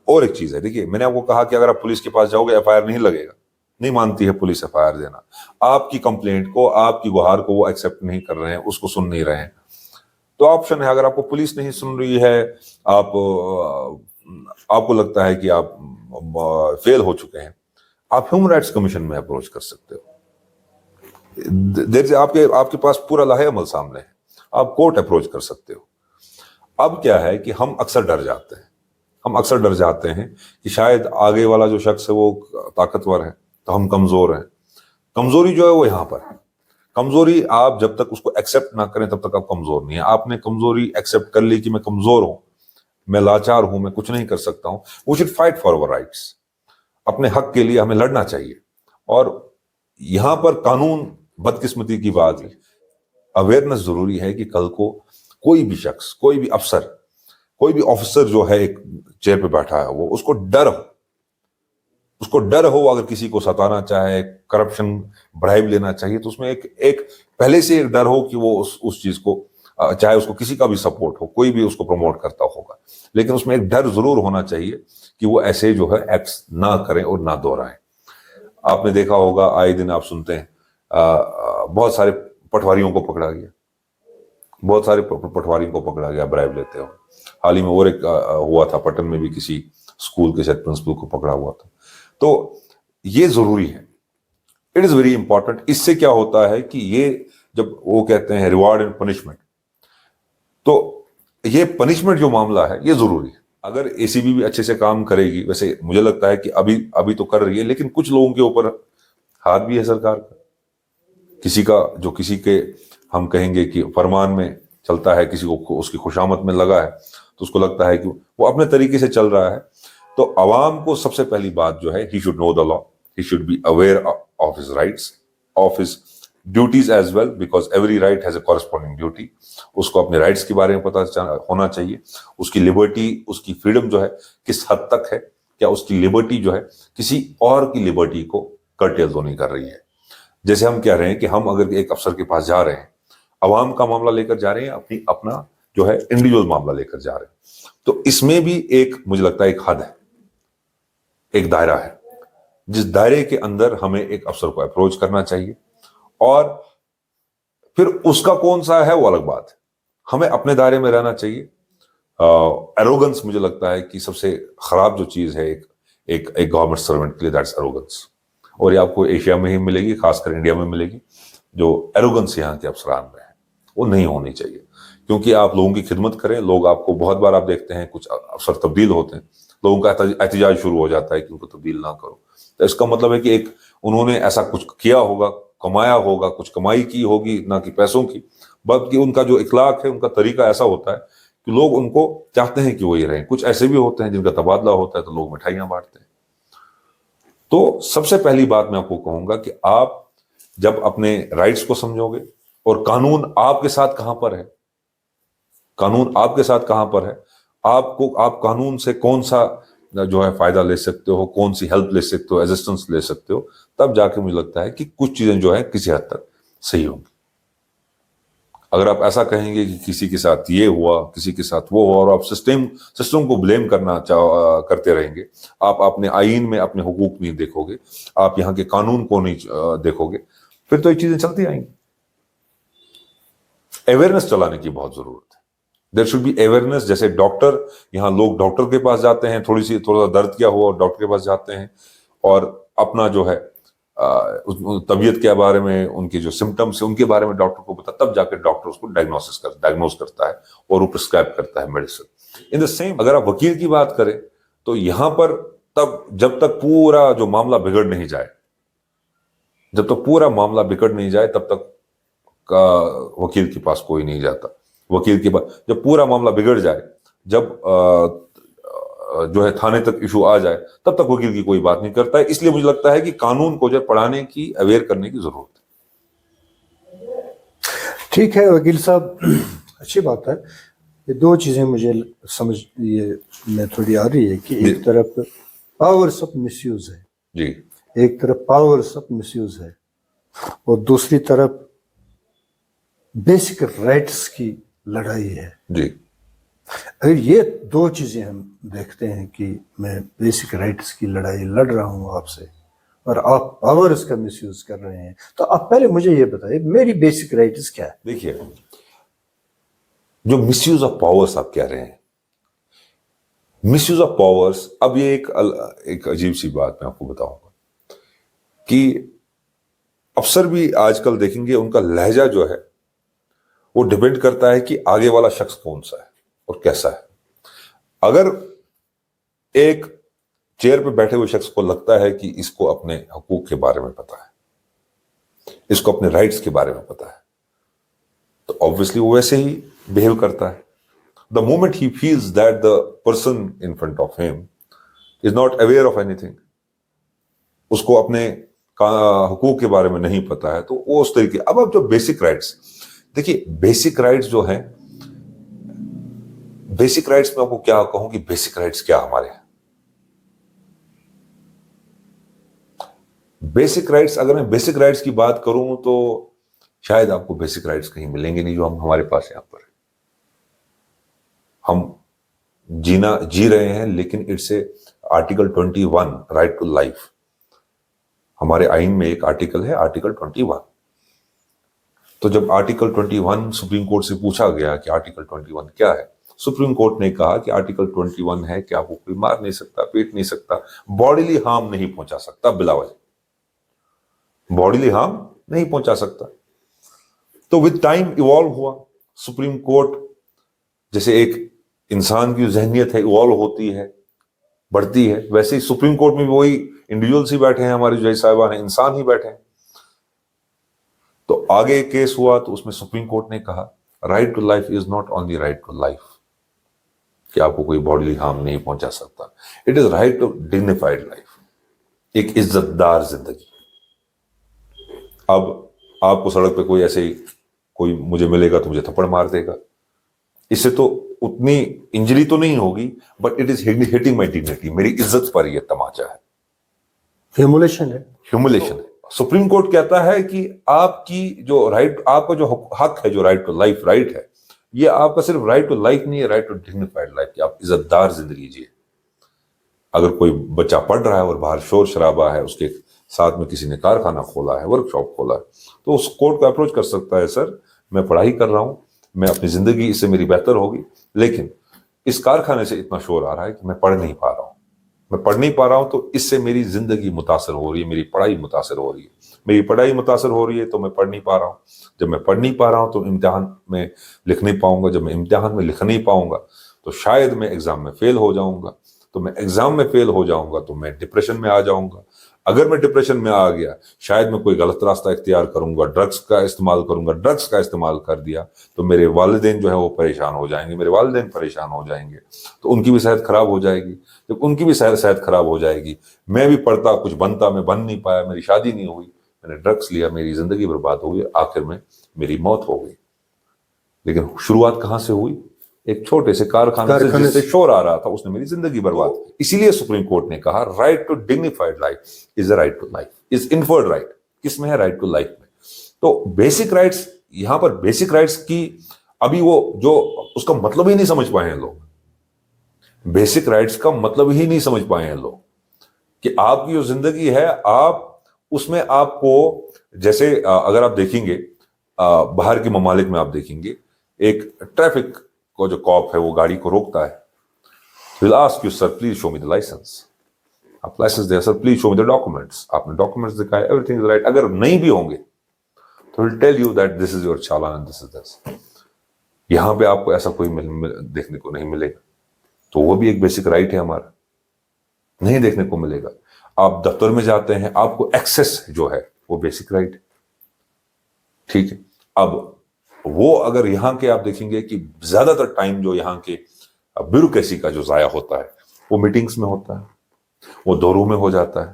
اور ایک چیز ہے، دیکھیے میں نے آپ کو کہا کہ اگر آپ پولیس کے پاس جاؤ گے ایف آئی آر نہیں لگے گا، نہیں مانتی ہے پولیس ایف آئی آر دینا، آپ کی کمپلینٹ کو، آپ کی گہار کو وہ ایکسیپٹ نہیں کر رہے ہیں، اس کو سن نہیں رہے ہیں، تو آپشن ہے، اگر آپ کو پولیس نہیں سن رہی ہے، آپ کو لگتا ہے کہ آپ فیل ہو چکے ہیں، آپ ہیومن رائٹس کمیشن میں اپروچ کر سکتے ہو. دیر سے آپ کے پاس پورا لاہے عمل سامنے ہے، آپ کورٹ اپروچ کر سکتے ہو. اب کیا ہے کہ ہم اکثر ڈر جاتے ہیں کہ شاید آگے والا جو شخص ہے وہ طاقتور ہے تو ہم کمزور ہیں. کمزوری جو ہے وہ یہاں پر ہے. کمزوری آپ جب تک اس کو ایکسیپٹ نہ کریں تب تک آپ کمزور نہیں ہیں. آپ نے کمزوری ایکسیپٹ کر لی کہ میں کمزور ہوں، میں لاچار ہوں، میں کچھ نہیں کر سکتا ہوں. We should fight for our rights. اپنے حق کے لیے ہمیں لڑنا چاہیے. اور یہاں پر قانون بدقسمتی کی بات ہے، اویئرنس ضروری ہے کہ کل کو کوئی بھی شخص، کوئی بھی افسر، کوئی بھی آفیسر جو ہے ایک چیئر پہ بیٹھا ہے، وہ اس کو ڈر ہو اگر کسی کو ستانا چاہے، کرپشن، برائب لینا چاہیے، تو اس میں ایک پہلے سے ایک ڈر ہو کہ وہ اس چیز کو، چاہے اس کو کسی کا بھی سپورٹ ہو، کوئی بھی اس کو پروموٹ کرتا ہوگا، لیکن اس میں ایک ڈر ضرور ہونا چاہیے کہ وہ ایسے جو ہے ایکٹس نہ کریں اور نہ دہرائیں۔ آپ نے دیکھا ہوگا، آئے دن آپ سنتے ہیں بہت سارے پٹواریوں کو پکڑا گیا، بہت سارے پٹواریوں کو پکڑا گیا برائب لیتے ہو۔ حال ہی میں اور ایک ہوا تھا پٹن میں بھی، کسی اسکول کے شاید پرنسپل کو پکڑا ہوا تھا۔ تو یہ ضروری ہے، اٹ از ویری امپورٹنٹ۔ اس سے کیا ہوتا ہے کہ یہ جب وہ کہتے ہیں ریوارڈ اینڈ پنشمنٹ، تو یہ پنشمنٹ جو معاملہ ہے یہ ضروری ہے۔ اگر اے سی بی بھی اچھے سے کام کرے گی، ویسے مجھے لگتا ہے کہ ابھی تو کر رہی ہے، لیکن کچھ لوگوں کے اوپر ہاتھ بھی ہے سرکار کا، کسی کے ہم کہیں گے کہ فرمان میں چلتا ہے، کسی کو اس کی خوشامد میں لگا ہے تو اس کو لگتا ہے کہ وہ اپنے طریقے سے چل رہا ہے۔ تو عوام کو سب سے پہلی بات جو ہے، he should know the law, he should be aware of his rights, of his duties as well, because every right has a corresponding duty. اس کو اپنے رائٹس کے بارے میں پتہ ہونا چاہیے، اس کی لبرٹی، اس کی فریڈم جو ہے کس حد تک ہے، کیا اس کی لبرٹی جو ہے کسی اور کی لبرٹی کو کرٹیل تو نہیں کر رہی ہے۔ جیسے ہم کہہ رہے ہیں کہ ہم اگر ایک افسر کے پاس جا رہے ہیں، عوام کا معاملہ لے کر جا رہے ہیں، اپنا جو ہے انڈیویجول معاملہ لے کر جا رہے ہیں، تو اس میں بھی ایک، مجھے لگتا ہے ایک حد ہے، ایک دائرہ ہے، جس دائرے کے اندر ہمیں ایک افسر کو اپروچ کرنا چاہیے، اور پھر اس کا کون سا ہے وہ الگ بات ہے، ہمیں اپنے دائرے میں رہنا چاہیے۔ ایروگنس مجھے لگتا ہے کہ سب سے خراب جو چیز ہے ایک گورنمنٹ سرونٹ کے لیے، دیٹس ایروگنس، اور یہ آپ کو ایشیا میں ہی ملے گی، خاص کر انڈیا میں ملے گی۔ جو ایروگنس یہاں کے افسران میں ہے وہ نہیں ہونی چاہیے، کیونکہ آپ لوگوں کی خدمت کریں، لوگ آپ کو بہت بار آپ دیکھتے ہیں کچھ افسر تبدیل ہوتے ہیں، لوگوں کا احتجاج شروع ہو جاتا ہے کہ ان کو تبدیل نہ کرو، تو اس کا مطلب ہے کہ انہوں نے ایسا کچھ کیا ہوگا، کمایا ہوگا، کچھ کمائی کی ہوگی، نہ کہ پیسوں کی، بلکہ ان کا جو اخلاق ہے، ان کا طریقہ ایسا ہوتا ہے کہ لوگ ان کو چاہتے ہیں کہ وہی رہیں۔ کچھ ایسے بھی ہوتے ہیں جن کا تبادلہ ہوتا ہے تو لوگ مٹھائیاں بانٹتے ہیں۔ تو سب سے پہلی بات میں آپ کو کہوں گا کہ آپ جب اپنے رائٹس کو سمجھو گے، اور قانون آپ کے ساتھ کہاں پر ہے، قانون آپ کے ساتھ کہاں پر ہے، آپ قانون سے کون سا جو ہے فائدہ لے سکتے ہو، کون سی ہیلپ لے سکتے ہو، ایزسٹنس لے سکتے ہو، تب جا کے مجھے لگتا ہے کہ کچھ چیزیں جو ہے کسی حد تک صحیح ہوں گی۔ اگر آپ ایسا کہیں گے کہ کسی کے ساتھ یہ ہوا، کسی کے ساتھ وہ ہوا، اور آپ سسٹم کو بلیم کرتے رہیں گے، آپ اپنے آئین میں اپنے حقوق نہیں دیکھو گے، آپ یہاں کے قانون کو نہیں دیکھو گے، پھر تو یہ چیزیں چلتی آئیں گی۔ اویئرنس چلانے کی بہت ضرورت ہے، دیر شوڈ بی اویئرنس۔ جیسے ڈاکٹر، یہاں لوگ ڈاکٹر کے پاس جاتے ہیں، تھوڑا سا درد کیا ہوا اور ڈاکٹر کے پاس جاتے ہیں، اور اپنا جو ہے طبیعت کے بارے میں، ان کے جو سمٹمس ہیں ان کے بارے میں ڈاکٹر کو پتا، تب جا کے ڈاکٹر اس کو ڈائگنوز کرتا ہے اور وہ پرسکرائب کرتا ہے میڈیسن۔ ان دا سیم اگر آپ وکیل کی بات کریں تو یہاں پر تب جب تک پورا جو معاملہ بگڑ نہیں جائے، تب تک وکیل کے پاس کوئی نہیں جاتا۔ وکیل کے پاس جب پورا معاملہ بگڑ جائے، جب جو ہے تھانے تک ایشو آ جائے، تب تک وکیل کی کوئی بات نہیں کرتا ہے۔ اس لیے مجھے لگتا ہے کہ قانون کو جو پڑھانے کی، اویئر کرنے کی ضرورت ہے۔ ٹھیک ہے وکیل صاحب، اچھی بات ہے۔ یہ دو چیزیں مجھے میں تھوڑی آ رہی ہے کہ ایک طرف پاورس آف مس یوز ہے، جی، ایک طرف پاورس آف مس یوز ہے، اور دوسری طرف بیسک رائٹس کی لڑائی ہے۔ جی، اگر یہ دو چیزیں ہم دیکھتے ہیں کہ میں بیسک رائٹس کی لڑائی لڑ رہا ہوں آپ سے، اور آپ پاورز کا مس یوز کر رہے ہیں، تو آپ پہلے مجھے یہ بتائیے میری بیسک رائٹس کیا ہے؟ دیکھیے، جو مس یوز آف پاورس آپ کہہ رہے ہیں، مس یوز آف پاورس، اب یہ ایک عجیب سی بات میں آپ کو بتاؤں گا کہ افسر بھی آج کل دیکھیں گے ان کا لہجہ جو ہے وہ ڈیپینڈ کرتا ہے کہ آگے والا شخص کون سا ہے اور کیسا ہے۔ اگر ایک چیئر پہ بیٹھے ہوئے شخص کو لگتا ہے کہ اس کو اپنے حقوق کے بارے میں پتا ہے، اس کو اپنے رائٹس کے بارے میں پتا ہے، تو obviously وہ ویسے ہی بہیو کرتا ہے۔ The moment he feels that the person in front of him is not aware of anything، اس کو اپنے حقوق کے بارے میں نہیں پتا ہے تو وہ اس طریقے. اب جو بیسک رائٹس دیکھیے, بیسک رائٹس جو ہیں, بیسک رائٹس میں آپ کو کیا کہوں کہ بیسک رائٹس کیا ہمارے ہیں. بیسک رائٹس, اگر میں بیسک رائٹس کی بات کروں تو شاید آپ کو بیسک رائٹس کہیں ملیں گے نہیں جو ہمارے پاس یہاں پر. ہم جی رہے ہیں, لیکن it's a article 21 right to life. ہمارے آئین میں ایک آرٹیکل ہے, آرٹیکل 21. تو جب آرٹیکل 21 سپریم کورٹ سے پوچھا گیا کہ آرٹیکل 21 کیا ہے, سپریم کورٹ نے کہا کہ آرٹیکل 21 ہے کہ آپ کو کوئی مار نہیں سکتا, پیٹ نہیں سکتا, باڈیلی ہارم نہیں پہنچا سکتا, بلا وجہ باڈیلی ہارم نہیں پہنچا سکتا. تو ود ٹائم ایوالو ہوا سپریم کورٹ, جیسے ایک انسان کی ذہنیت ہے ایوالو ہوتی ہے, بڑھتی ہے, ویسے ہی سپریم کورٹ میں بھی وہی انڈیویجولس ہی بیٹھے ہیں, ہمارے جج صاحبان ہیں, انسان ہی بیٹھے ہیں. تو آگے ایک کیس ہوا تو اس میں سپریم کورٹ نے کہا right to life is not only right to life, کہ آپ کو کوئی باڈیلی ہارم نہیں پہنچا سکتا, it is right to dignified life, ایک عزت دار زندگی. اب آپ کو سڑک پہ کوئی ایسے ہی کوئی مجھے ملے گا تو مجھے تھپڑ مار دے گا, اس سے تو اتنی انجری تو نہیں ہوگی, but it is hitting my dignity, میری عزت پر یہ تماچا ہے, ہیومولیشن ہے. ہیوملیشن ہے. سپریم کورٹ کہتا ہے کہ آپ کی جو رائٹ, آپ کا جو حق ہے, جو رائٹ ٹو لائف رائٹ ہے, یہ آپ کا صرف رائٹ ٹو لائف نہیں ہے, رائٹ ٹو ڈگنیفائڈ لائف, کہ آپ عزت دار زندگی جیے. اگر کوئی بچہ پڑھ رہا ہے اور باہر شور شرابہ ہے, اس کے ساتھ میں کسی نے کارخانہ کھولا ہے, ورک شاپ کھولا ہے, تو اس کورٹ کو اپروچ کر سکتا ہے, سر میں پڑھائی کر رہا ہوں, میں اپنی زندگی اس سے میری بہتر ہوگی, لیکن اس کارخانے سے اتنا شور آ رہا ہے کہ میں پڑھ نہیں پا رہا ہوں, میں پڑھ نہیں پا رہا ہوں, تو اس سے میری زندگی متاثر ہو رہی ہے, میری پڑھائی متاثر ہو رہی ہے, میری پڑھائی متاثر ہو رہی ہے تو میں پڑھ نہیں پا رہا ہوں. جب میں پڑھ نہیں پا رہا ہوں تو امتحان میں لکھ نہیں پاؤں گا, جب میں امتحان میں لکھ نہیں پاؤں گا تو شاید میں ایگزام میں فیل ہو جاؤں گا, تو میں ایگزام میں فیل ہو جاؤں گا تو میں ڈپریشن میں آ جاؤں گا. اگر میں ڈپریشن میں آ گیا, شاید میں کوئی غلط راستہ اختیار کروں گا, ڈرگس کا استعمال کروں گا, ڈرگس کا استعمال کر دیا تو میرے والدین جو ہے وہ پریشان ہو جائیں گے, میرے والدین پریشان ہو جائیں گے, تو ان کی بھی صحت خراب ہو جائے گی. جب ان کی بھی صحت خراب ہو جائے گی, میں بھی پڑھتا کچھ بنتا, میں بن نہیں پایا, میری شادی نہیں ہوئی, میں نے ڈرگس لیا, میری زندگی برباد ہو گئی, آخر میں میری موت ہو گئی. لیکن شروعات کہاں سے ہوئی؟ ایک چھوٹے سے کارخانے سے جس سے شور آ رہا تھا, اس نے میری زندگی برباد کی. اسی لیے سپریم کورٹ نے کہا right to dignified life is a right to life, is inferred right. کس میں ہے؟ رائٹ ٹو لائف میں. تو بیسک رائٹس, یہاں پر بیسک رائٹس کی ابھی وہ جو اس کا مطلب ہی نہیں سمجھ پائے ہیں لوگ, بیسک رائٹس کا مطلب ہی نہیں سمجھ پائے ہیں لوگ, کہ آپ کی جو زندگی ہے, آپ اس میں آپ کو, جیسے اگر آپ دیکھیں گے باہر کے ممالک میں, آپ دیکھیں گے ایک ٹریفک کو جو کاپ ہے وہ گاڑی کو روکتا ہے, he'll ask you sir please show me the license. آپ لائسنس دے, sir please show me the documents, آپ نے ڈاکومنٹس دکھائے, everything is right. اگر نہیں بھی ہوں گے تو he'll tell you that this is your challan and this is this. یہاں پہ آپ کو ایسا کوئی دیکھنے کو نہیں ملے گا, تو وہ بھی ایک بیسک رائٹ ہے ہمارا, نہیں دیکھنے کو ملے گا. آپ دفتر میں جاتے ہیں, آپ کو ایکسس جو ہے وہ بیسک رائٹ ہے, ٹھیک ہے. اب وہ اگر یہاں کے آپ دیکھیں گے کہ زیادہ تر ٹائم جو یہاں کے بیوروکریسی کا جو ضائع ہوتا ہے وہ میٹنگز میں ہوتا ہے, وہ دوروں میں ہو جاتا ہے.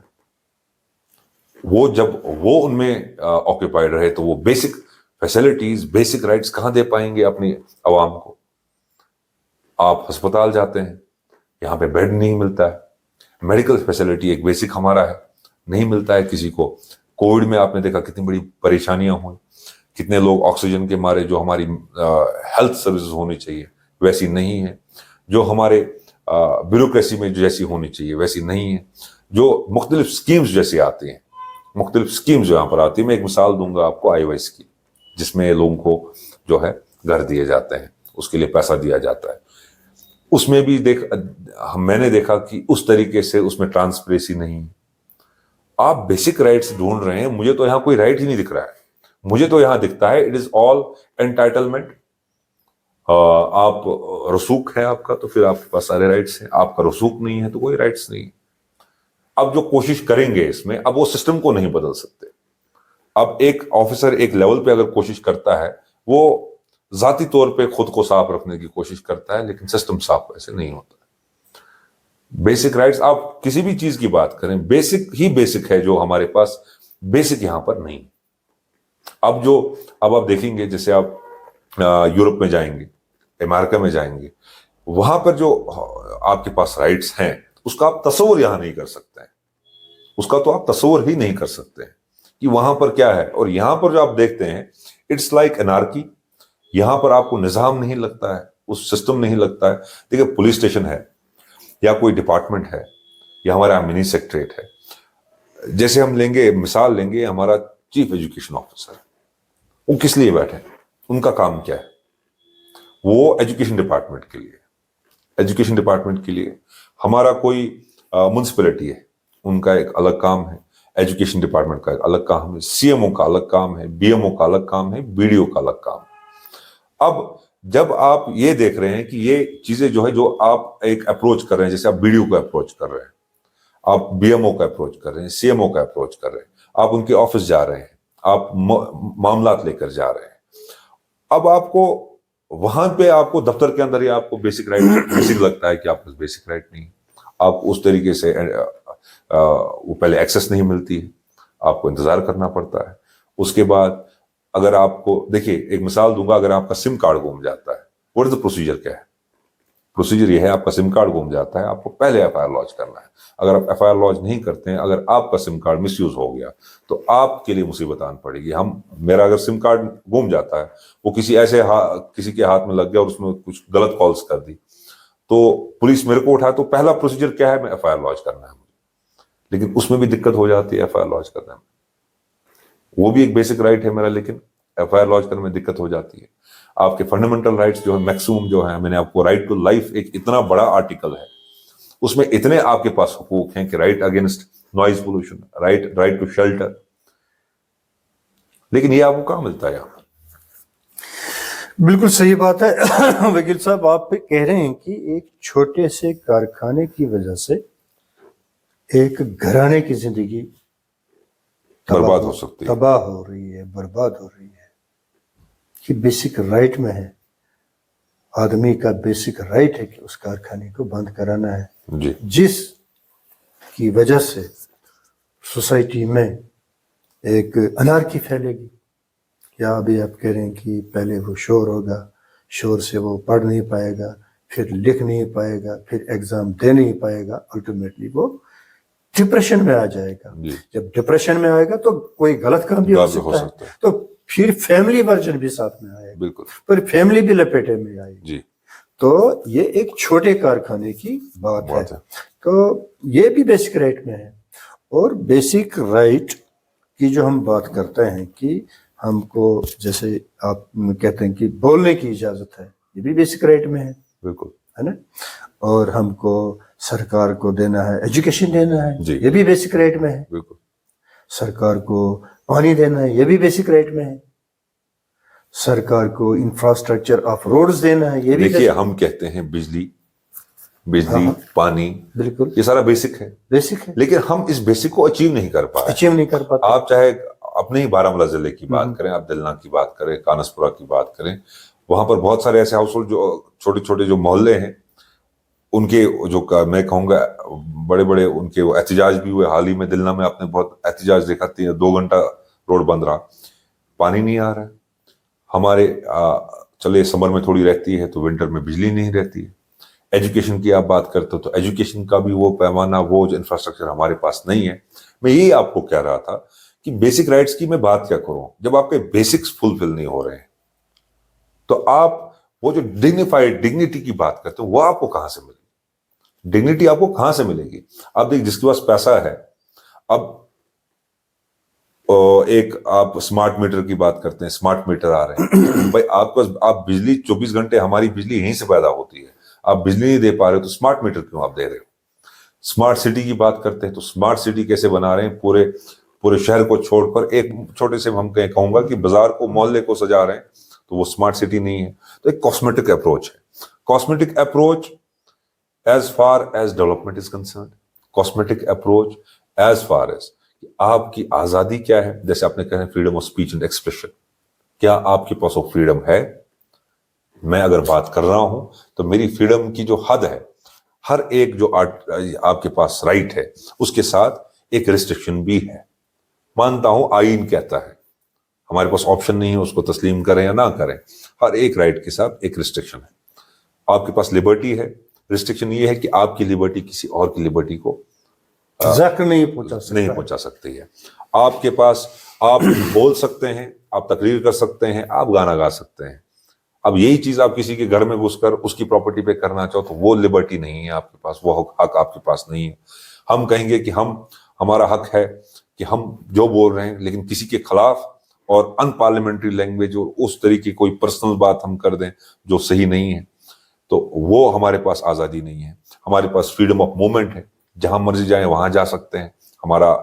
وہ جب وہ ان میں آکوپائڈ رہے تو وہ بیسک فیسلٹیز, بیسک رائٹس کہاں دے پائیں گے اپنی عوام کو؟ آپ ہسپتال جاتے ہیں, یہاں پہ بیڈ نہیں ملتا ہے, میڈیکل فیسلٹی ایک بیسک ہمارا ہے, نہیں ملتا ہے کسی کو. کووڈ میں آپ نے دیکھا کتنی بڑی پریشانیاں ہوئیں, کتنے لوگ آکسیجن کے مارے, جو ہماری ہیلتھ سروسز ہونی چاہیے ویسی نہیں ہے, جو ہمارے بیوروکریسی میں جیسی ہونی چاہیے ویسی نہیں ہے, جو مختلف سکیمز جیسے آتی ہیں, مختلف سکیمز جو یہاں پر آتی ہیں. میں ایک مثال دوں گا آپ کو, آئی وائس کی, جس میں لوگوں کو جو ہے گھر دیے جاتے ہیں, اس کے لیے پیسہ دیا جاتا ہے. اس میں بھی میں نے دیکھا کہ اس طریقے سے اس میں ٹرانسپریسی نہیں. آپ بیسک رائٹس ڈھونڈ رہے ہیں, مجھے تو یہاں کوئی رائٹ ہی نہیں دکھ رہا ہے. مجھے تو یہاں دکھتا ہے اٹ از آل انٹائٹلمنٹ. آپ رسوخ ہے آپ کا تو پھر آپ کے پاس سارے رائٹس ہیں, آپ کا رسوخ نہیں ہے تو کوئی رائٹس نہیں. اب جو کوشش کریں گے اس میں, اب وہ سسٹم کو نہیں بدل سکتے. اب ایک آفیسر ایک لیول پہ اگر کوشش کرتا ہے, وہ ذاتی طور پہ خود کو صاف رکھنے کی کوشش کرتا ہے, لیکن سسٹم صاف ایسے نہیں ہوتا. بیسک رائٹس آپ کسی بھی چیز کی بات کریں, بیسک ہی بیسک ہے جو ہمارے پاس بیسک یہاں پر نہیں. اب آپ دیکھیں گے جیسے آپ یورپ میں جائیں گے, امریکہ میں جائیں گے, وہاں پر جو آپ کے پاس رائٹس ہیں اس کا آپ تصور یہاں نہیں کر سکتے ہیں. اس کا تو آپ تصور ہی نہیں کر سکتے ہیں کہ وہاں پر کیا ہے. اور یہاں پر جو آپ دیکھتے ہیں اٹس لائک انارکی. یہاں پر آپ کو نظام نہیں لگتا ہے, اس سسٹم نہیں لگتا ہے. دیکھیں پولیس اسٹیشن ہے یا کوئی ڈپارٹمنٹ ہے یا ہمارا منی سیکٹریٹ ہے, جیسے ہم مثال لیں گے ہمارا چیف ایجوکیشن آفیسر, وہ کس لیے بیٹھے, ان کا کام کیا ہے؟ وہ ایجوکیشن ڈپارٹمنٹ کے لیے. ہمارا کوئی میونسپلٹی ہے, ان کا ایک الگ کام ہے, ایجوکیشن ڈپارٹمنٹ کا ایک الگ کام ہے, سی ایم او کا الگ کام ہے, بی ایم او کا الگ کام ہے, بی ڈی او کا الگ کام ہے. اب جب آپ یہ دیکھ رہے ہیں کہ یہ چیزیں جو ہے جو آپ ایک اپروچ کر رہے ہیں, جیسے آپ بی ڈی او کو اپروچ کر رہے ہیں, آپ بی ایم او کا اپروچ کر رہے ہیں, سی ایم او کا اپروچ کر رہے ہیں, آپ ان کے آفس جا رہے ہیں, آپ معاملات لے کر جا رہے ہیں. اب آپ کو وہاں پہ آپ کو دفتر کے اندر ہی آپ کو بیسک لگتا ہے کہ آپ کو بیسک رائٹ نہیں, آپ اس طریقے سے وہ پہلے ایکسس نہیں ملتی ہے, آپ کو انتظار کرنا پڑتا ہے. اس کے بعد اگر آپ کو دیکھیے ایک مثال دوں گا, اگر آپ کا سم کارڈ گم جاتا ہے, واٹ از دا پروسیجر, کیا ہے پروسیجر؟ یہ ہے آپ کا سم کارڈ گم جاتا ہے, آپ کو پہلے ایف آئی آر لانچ کرنا ہے. اگر آپ ایف آئی آر لانچ نہیں کرتے ہیں, اگر آپ کا سم کارڈ مس یوز ہو گیا تو آپ کے لیے مصیبت آن پڑے گی. میرا اگر سم کارڈ گم جاتا ہے, وہ کسی کے ہاتھ میں لگ گیا اور اس میں کچھ غلط کالز کر دی, تو پولیس میرے کو اٹھائے تو پہلا پروسیجر کیا ہے؟ میں ایف آئی آر لانچ کرنا ہے مجھے. لیکن اس میں بھی دقت ہو جاتی ہے ایف آئی آر لانچ کرنے میں. وہ بھی ایک بیسک رائٹ ہے میرا, لیکن ایف آئی آر لانچ کرنے میں دقت ہو جاتی ہے. آپ کے فنڈامنٹل رائٹس جو ہے میکسیمم جو ہے, میں نے آپ کو رائٹ ٹو لائف ایک اتنا بڑا آرٹیکل ہے, اس میں اتنے آپ کے پاس حقوق ہیں کہ right against noise pollution, right to shelter, لیکن یہ آپ کو کہاں ملتا ہے یہاں؟ بالکل صحیح بات ہے وکیل صاحب, آپ کہہ رہے ہیں کہ ایک چھوٹے سے کارخانے کی وجہ سے ایک گھرانے کی زندگی برباد ہو سکتی ہے, تباہ ہو رہی ہے, برباد ہو رہی ہے. کہ بیسک رائٹ میں ہے, آدمی کا بیسک رائٹ ہے کہ اس کارخانے کو بند کرانا ہے, جی جس کی وجہ سے سوسائٹی میں ایک انارکی پھیلے گی. کیا ابھی آپ کہہ رہے ہیں کہ پہلے وہ شور ہوگا, شور سے وہ پڑھ نہیں پائے گا, پھر لکھ نہیں پائے گا, پھر ایگزام دے نہیں پائے گا, الٹیمیٹلی وہ ڈپریشن میں آ جائے گا. جی جب ڈپریشن میں آئے گا تو کوئی غلط کام بھی ہو سکتا ہے, تو پھر فیملی ورژن بھی ساتھ میں آئے گا, بالکل, پھر فیملی بھی لپیٹے میں آئے گی. جی تو یہ ایک چھوٹے کارخانے کی بات ہے. تو یہ بھی بیسک رائٹ میں ہے. اور بیسک رائٹ کی جو ہم بات کرتے ہیں کہ ہم کو جیسے آپ کہتے ہیں کہ بولنے کی اجازت ہے, یہ بھی بیسک رائٹ میں ہے, بالکل ہے نا. اور ہم کو سرکار کو دینا ہے, ایجوکیشن دینا ہے, جی, یہ بھی بیسک رائٹ میں ہے. بالکل, سرکار کو پانی دینا ہے, یہ بھی بیسک رائٹ میں ہے. سرکار کو انفراسٹرکچر آف روڈز دینا ہے, یہ بھی. دیکھیے ہم کہتے ہیں بجلی, پانی, بالکل یہ سارا بیسک ہے, بیسک ہے, لیکن ہم اس بیسک کو اچیو نہیں کر پائے. اچیو نہیں کر پاتے. آپ چاہے اپنے ہی بارہمولہ ضلع کی بات کریں, آپ دلنا کی بات کریں, کانسپورہ کی بات کریں, وہاں پر بہت سارے ایسے ہاؤس ہولڈ جو چھوٹے چھوٹے جو محلے ہیں, ان کے جو میں کہوں گا بڑے بڑے ان کے احتجاج بھی ہوئے. حال ہی میں دلنا میں آپ نے بہت احتجاج دیکھا, 2 گھنٹہ روڈ بند رہا, پانی نہیں آ رہا ہے. ہمارے چلے سمر میں تھوڑی رہتی ہے تو ونٹر میں بجلی نہیں رہتی ہے. ایجوکیشن کی آپ بات کرتے ہو تو ایجوکیشن کا بھی وہ پیمانہ, وہ جو انفراسٹرکچر ہمارے پاس نہیں ہے. میں یہی آپ کو کہہ رہا تھا کہ بیسک رائٹس کی میں بات کیا کروں, جب آپ کے بیسکس فلفل نہیں ہو رہے ہیں تو آپ وہ جو ڈگنیٹی کی بات کرتے ہو وہ آپ کو کہاں سے ملے گی؟ ڈگنیٹی آپ کو کہاں سے ملے گی؟ آپ دیکھ, جس کے پاس پیسہ ہے, اب ایک آپ اسمارٹ میٹر کی بات کرتے ہیں, اسمارٹ میٹر آ رہے ہیں بھائی, آپ بجلی 24 گھنٹے, ہماری بجلی یہیں سے پیدا ہوتی ہے, آپ بجلی نہیں دے پا رہے تو اسمارٹ میٹر کیوں آپ دے رہے ہو؟ اسمارٹ سٹی کی بات کرتے ہیں تو اسمارٹ سٹی کیسے بنا رہے ہیں؟ پورے شہر کو چھوڑ کر ایک چھوٹے سے ہم کہوں گا کہ بازار کو, محلے کو سجا رہے ہیں, تو وہ اسمارٹ سٹی نہیں ہے. تو ایک کاسمیٹک اپروچ ہے. Cosmetic approach as far as development is concerned, cosmetic approach as far as آپ کی آزادی کیا ہے. جیسے آپ نے کہا freedom of speech and expression, کیا آپ کے پاس وہ فریڈم ہے؟ میں اگر بات کر رہا ہوں تو میری فریڈم کی جو حد ہے, ہر ایک جو آپ کے پاس رائٹ ہے اس کے ساتھ ایک ریسٹرکشن بھی ہے. مانتا ہوں آئین کہتا ہے, ہمارے پاس آپشن نہیں ہے اس کو تسلیم کریں یا نہ کریں. ہر ایک رائٹ کے ساتھ ایک ریسٹرکشن ہے. آپ کے پاس لبرٹی ہے, ریسٹرکشن یہ ہے کہ آپ کی لبرٹی کسی اور کی لبرٹی کو ذکر نہیں پہنچا سکتی ہے. آپ کے پاس آپ بول سکتے ہیں, آپ تقریر کر سکتے ہیں, آپ گانا گا سکتے ہیں. اب یہی چیز آپ کسی کے گھر میں گھس کر اس کی پراپرٹی پہ کرنا چاہو تو وہ لبرٹی نہیں ہے آپ کے پاس, وہ حق آپ کے پاس نہیں ہے. ہم کہیں گے کہ ہمارا حق ہے کہ ہم جو بول رہے ہیں, لیکن کسی کے خلاف اور ان پارلیمنٹری لینگویج اور اس طریقے کوئی پرسنل بات ہم کر دیں جو صحیح نہیں ہے, تو وہ ہمارے پاس آزادی نہیں ہے. ہمارے پاس فریڈم آف موومنٹ ہے, جہاں مرضی جائیں وہاں جا سکتے ہیں. ہمارا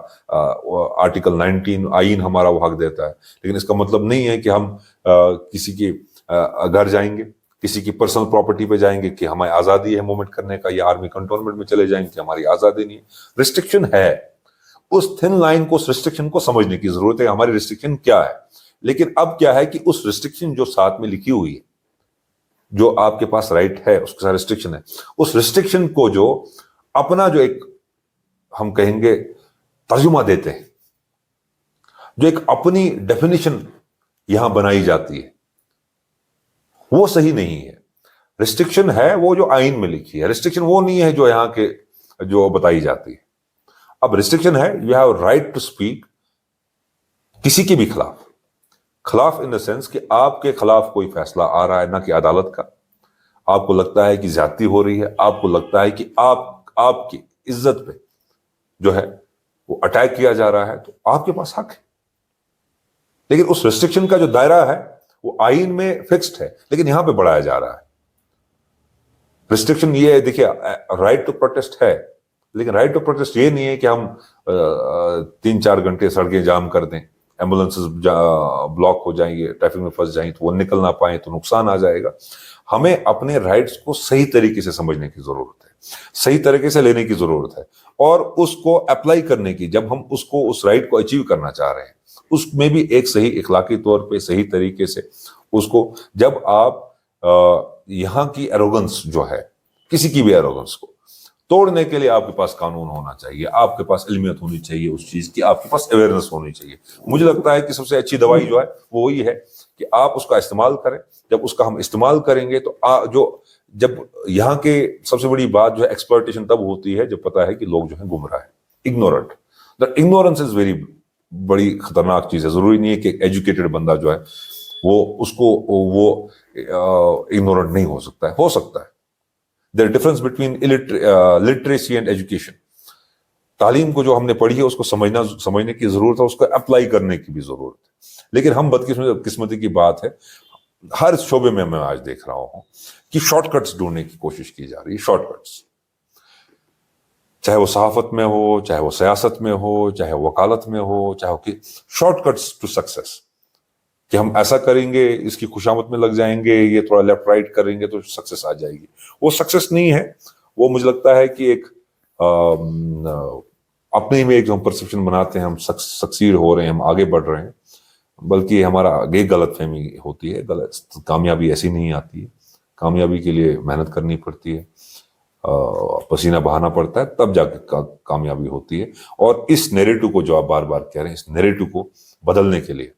آرٹیکل 19 آئین ہمارا وہ حق دیتا ہے. لیکن اس کا مطلب نہیں ہے کہ ہم کسی کے گھر جائیں گے, کسی کی پرسنل پراپرٹی پہ جائیں گے کہ ہمیں آزادی ہے موومنٹ کرنے کا, یا آرمی کنٹونمنٹ میں چلے جائیں گے کہ ہماری آزادی نہیں ہے. ریسٹرکشن ہے, اس تھن لائن کو, اس ریسٹرکشن کو سمجھنے کی ضرورت ہے. ہماری ریسٹرکشن کیا ہے؟ لیکن اب کیا ہے کہ اس ریسٹرکشن جو ساتھ میں لکھی ہوئی ہے, جو آپ کے پاس رائٹ ہے اس کے ساتھ ریسٹرکشن ہے, اس ریسٹرکشن کو جو اپنا جو ایک ہم کہیں گے ترجمہ دیتے ہیں, جو ایک اپنی ڈیفینیشن یہاں بنائی جاتی ہے, وہ صحیح نہیں ہے. ریسٹرکشن ہے وہ جو آئین میں لکھی ہے, ریسٹرکشن وہ نہیں ہے جو یہاں کے جو بتائی جاتی ہے. اب ریسٹرکشن ہے you have right to speak کسی کے بھی خلاف ان دا سینس کہ آپ کے خلاف کوئی فیصلہ آ رہا ہے نہ کہ عدالت کا, آپ کو لگتا ہے کہ زیادتی ہو رہی ہے, آپ کو لگتا ہے کہ آپ کی عزت پہ جو ہے وہ اٹیک کیا جا رہا ہے, تو آپ کے پاس حق ہے. لیکن اس ریسٹرکشن کا جو دائرہ ہے وہ آئین میں فکسڈ ہے, لیکن یہاں پہ بڑھایا جا رہا ہے. ریسٹرکشن یہ ہے, دیکھیے رائٹ ٹو پروٹیسٹ ہے, لیکن رائٹ ٹو پروٹیسٹ یہ نہیں ہے کہ ہم 3-4 گھنٹے سڑکیں جام کر دیں, ایمبولینسز بلاک ہو جائیں گے, ٹریفک میں پھنس جائیں تو وہ نکل نہ پائیں تو نقصان آ جائے گا. ہمیں اپنے رائٹس کو صحیح طریقے سے سمجھنے کی ضرورت ہے, صحیح طریقے سے لینے کی ضرورت ہے, اور اس کو اپلائی کرنے کی. جب ہم اس رائٹ کو اچیو کرنا چاہ رہے ہیں, اس میں بھی ایک صحیح اخلاقی طور پہ صحیح طریقے سے اس کو, جب آپ یہاں کی ایروگنس جو ہے, کسی کی بھی ایروگنس کو توڑنے کے لیے آپ کے پاس قانون ہونا چاہیے, آپ کے پاس علمیت ہونی چاہیے اس چیز کی, آپ کے پاس اویئرنیس ہونی چاہیے. مجھے لگتا ہے کہ سب سے اچھی دوائی جو ہے وہ وہی ہے کہ آپ اس کا استعمال کریں. جب اس کا ہم استعمال کریں گے تو جب یہاں کے سب سے بڑی بات جو ہے ایکسپلائٹیشن تب ہوتی ہے جب پتا ہے کہ لوگ جو ہیں گمراہ ہیں, اگنورنٹ. اگنورنس از ویری بڑی خطرناک چیز ہے. ضروری نہیں ہے کہ ایجوکیٹڈ بندہ جو ہے وہ اگنورنٹ نہیں ہو سکتا ہے, ہو سکتا ہے. there is difference between literacy and education. تعلیم کو جو ہم نے پڑھی ہے اس کو سمجھنے کی ضرورت ہے, اس کو اپلائی کرنے کی بھی ضرورت ہے. لیکن ہم بدقسمتی کی بات ہے, ہر شعبے میں میں آج دیکھ رہا ہوں کہ شارٹ کٹس ڈھونڈنے کی کوشش کی جا رہی ہے. شارٹ کٹس, چاہے وہ صحافت میں ہو, چاہے وہ سیاست میں ہو, چاہے وکالت میں ہو, چاہے وہ شارٹ کٹس ٹو سکسیس, کہ ہم ایسا کریں گے, اس کی خوشامد میں لگ جائیں گے, یہ تھوڑا لیفٹ رائٹ کریں گے تو سکسیس آ جائے گی. وہ سکسیس نہیں ہے. وہ مجھے لگتا ہے کہ ایک اپنے میں ایک جو ہم پرسیپشن بناتے ہیں, ہم سکسیڈ ہو رہے ہیں, ہم آگے بڑھ رہے ہیں, بلکہ ہمارا ایک غلط فہمی ہوتی ہے. کامیابی ایسی نہیں آتی ہے. کامیابی کے لیے محنت کرنی پڑتی ہے, پسینہ بہانا پڑتا ہے, تب جا کے کامیابی ہوتی ہے. اور اس نیریٹو کو جو آپ بار بار کہہ رہے ہیں, اس نیریٹو کو بدلنے کے لیے,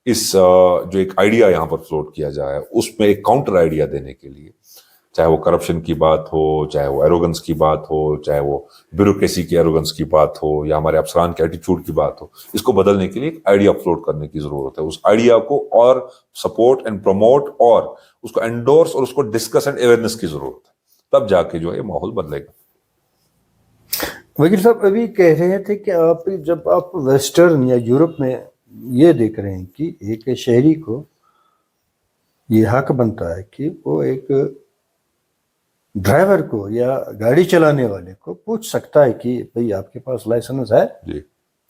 اس جو ایک آئیڈیا یہاں پر فلوٹ کیا جائے, اس میں ایک کاؤنٹر آئیڈیا دینے کے لیے, چاہے وہ کرپشن کی بات ہو, چاہے وہ ایروگنس کی بات ہو, چاہے وہ بیوروکریسی کی ایروگنس کی بات ہو, یا ہمارے افسران کے ایٹیچیوڈ کی بات ہو, اس کو بدلنے کے لیے ایک آئیڈیا فلوٹ کرنے کی ضرورت ہے. اس آئیڈیا کو اور سپورٹ اینڈ پروموٹ, اور اس کو انڈورس اور اس کو ڈسکس اینڈ اویئرنیس کی ضرورت ہے. تب جا کے جو ہے ماحول بدلے گا. وکیل صاحب ابھی کہہ رہے تھے کہ جب آپ ویسٹرن یا یورپ میں یہ دیکھ رہے ہیں کہ ایک شہری کو یہ حق بنتا ہے کہ وہ ایک ڈرائیور کو یا گاڑی چلانے والے کو پوچھ سکتا ہے کہ بھئی آپ کے پاس لائسنس ہے جی,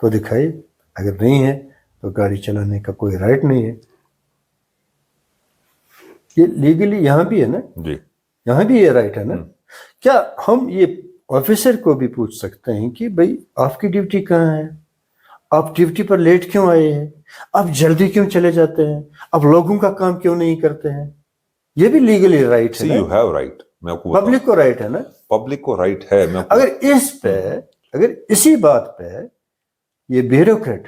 تو دکھائیے, اگر نہیں ہے تو گاڑی چلانے کا کوئی رائٹ نہیں ہے. یہ لیگلی یہاں بھی ہے نا, جی, یہاں بھی یہ رائٹ ہے نا. کیا ہم یہ آفیسر کو بھی پوچھ سکتے ہیں کہ بھئی آپ کی ڈیوٹی کہاں ہے, آپ ڈیوٹی پر لیٹ کیوں آئے ہیں, آپ جلدی کیوں چلے جاتے ہیں, آپ لوگوں کا کام کیوں نہیں کرتے ہیں؟ یہ بھی لیگلی رائٹ ہے. You have right. پبلک کو رائٹ ہے نا, پبلک کو رائٹ ہے. اگر اسی بات پہ یہ بیوروکریٹ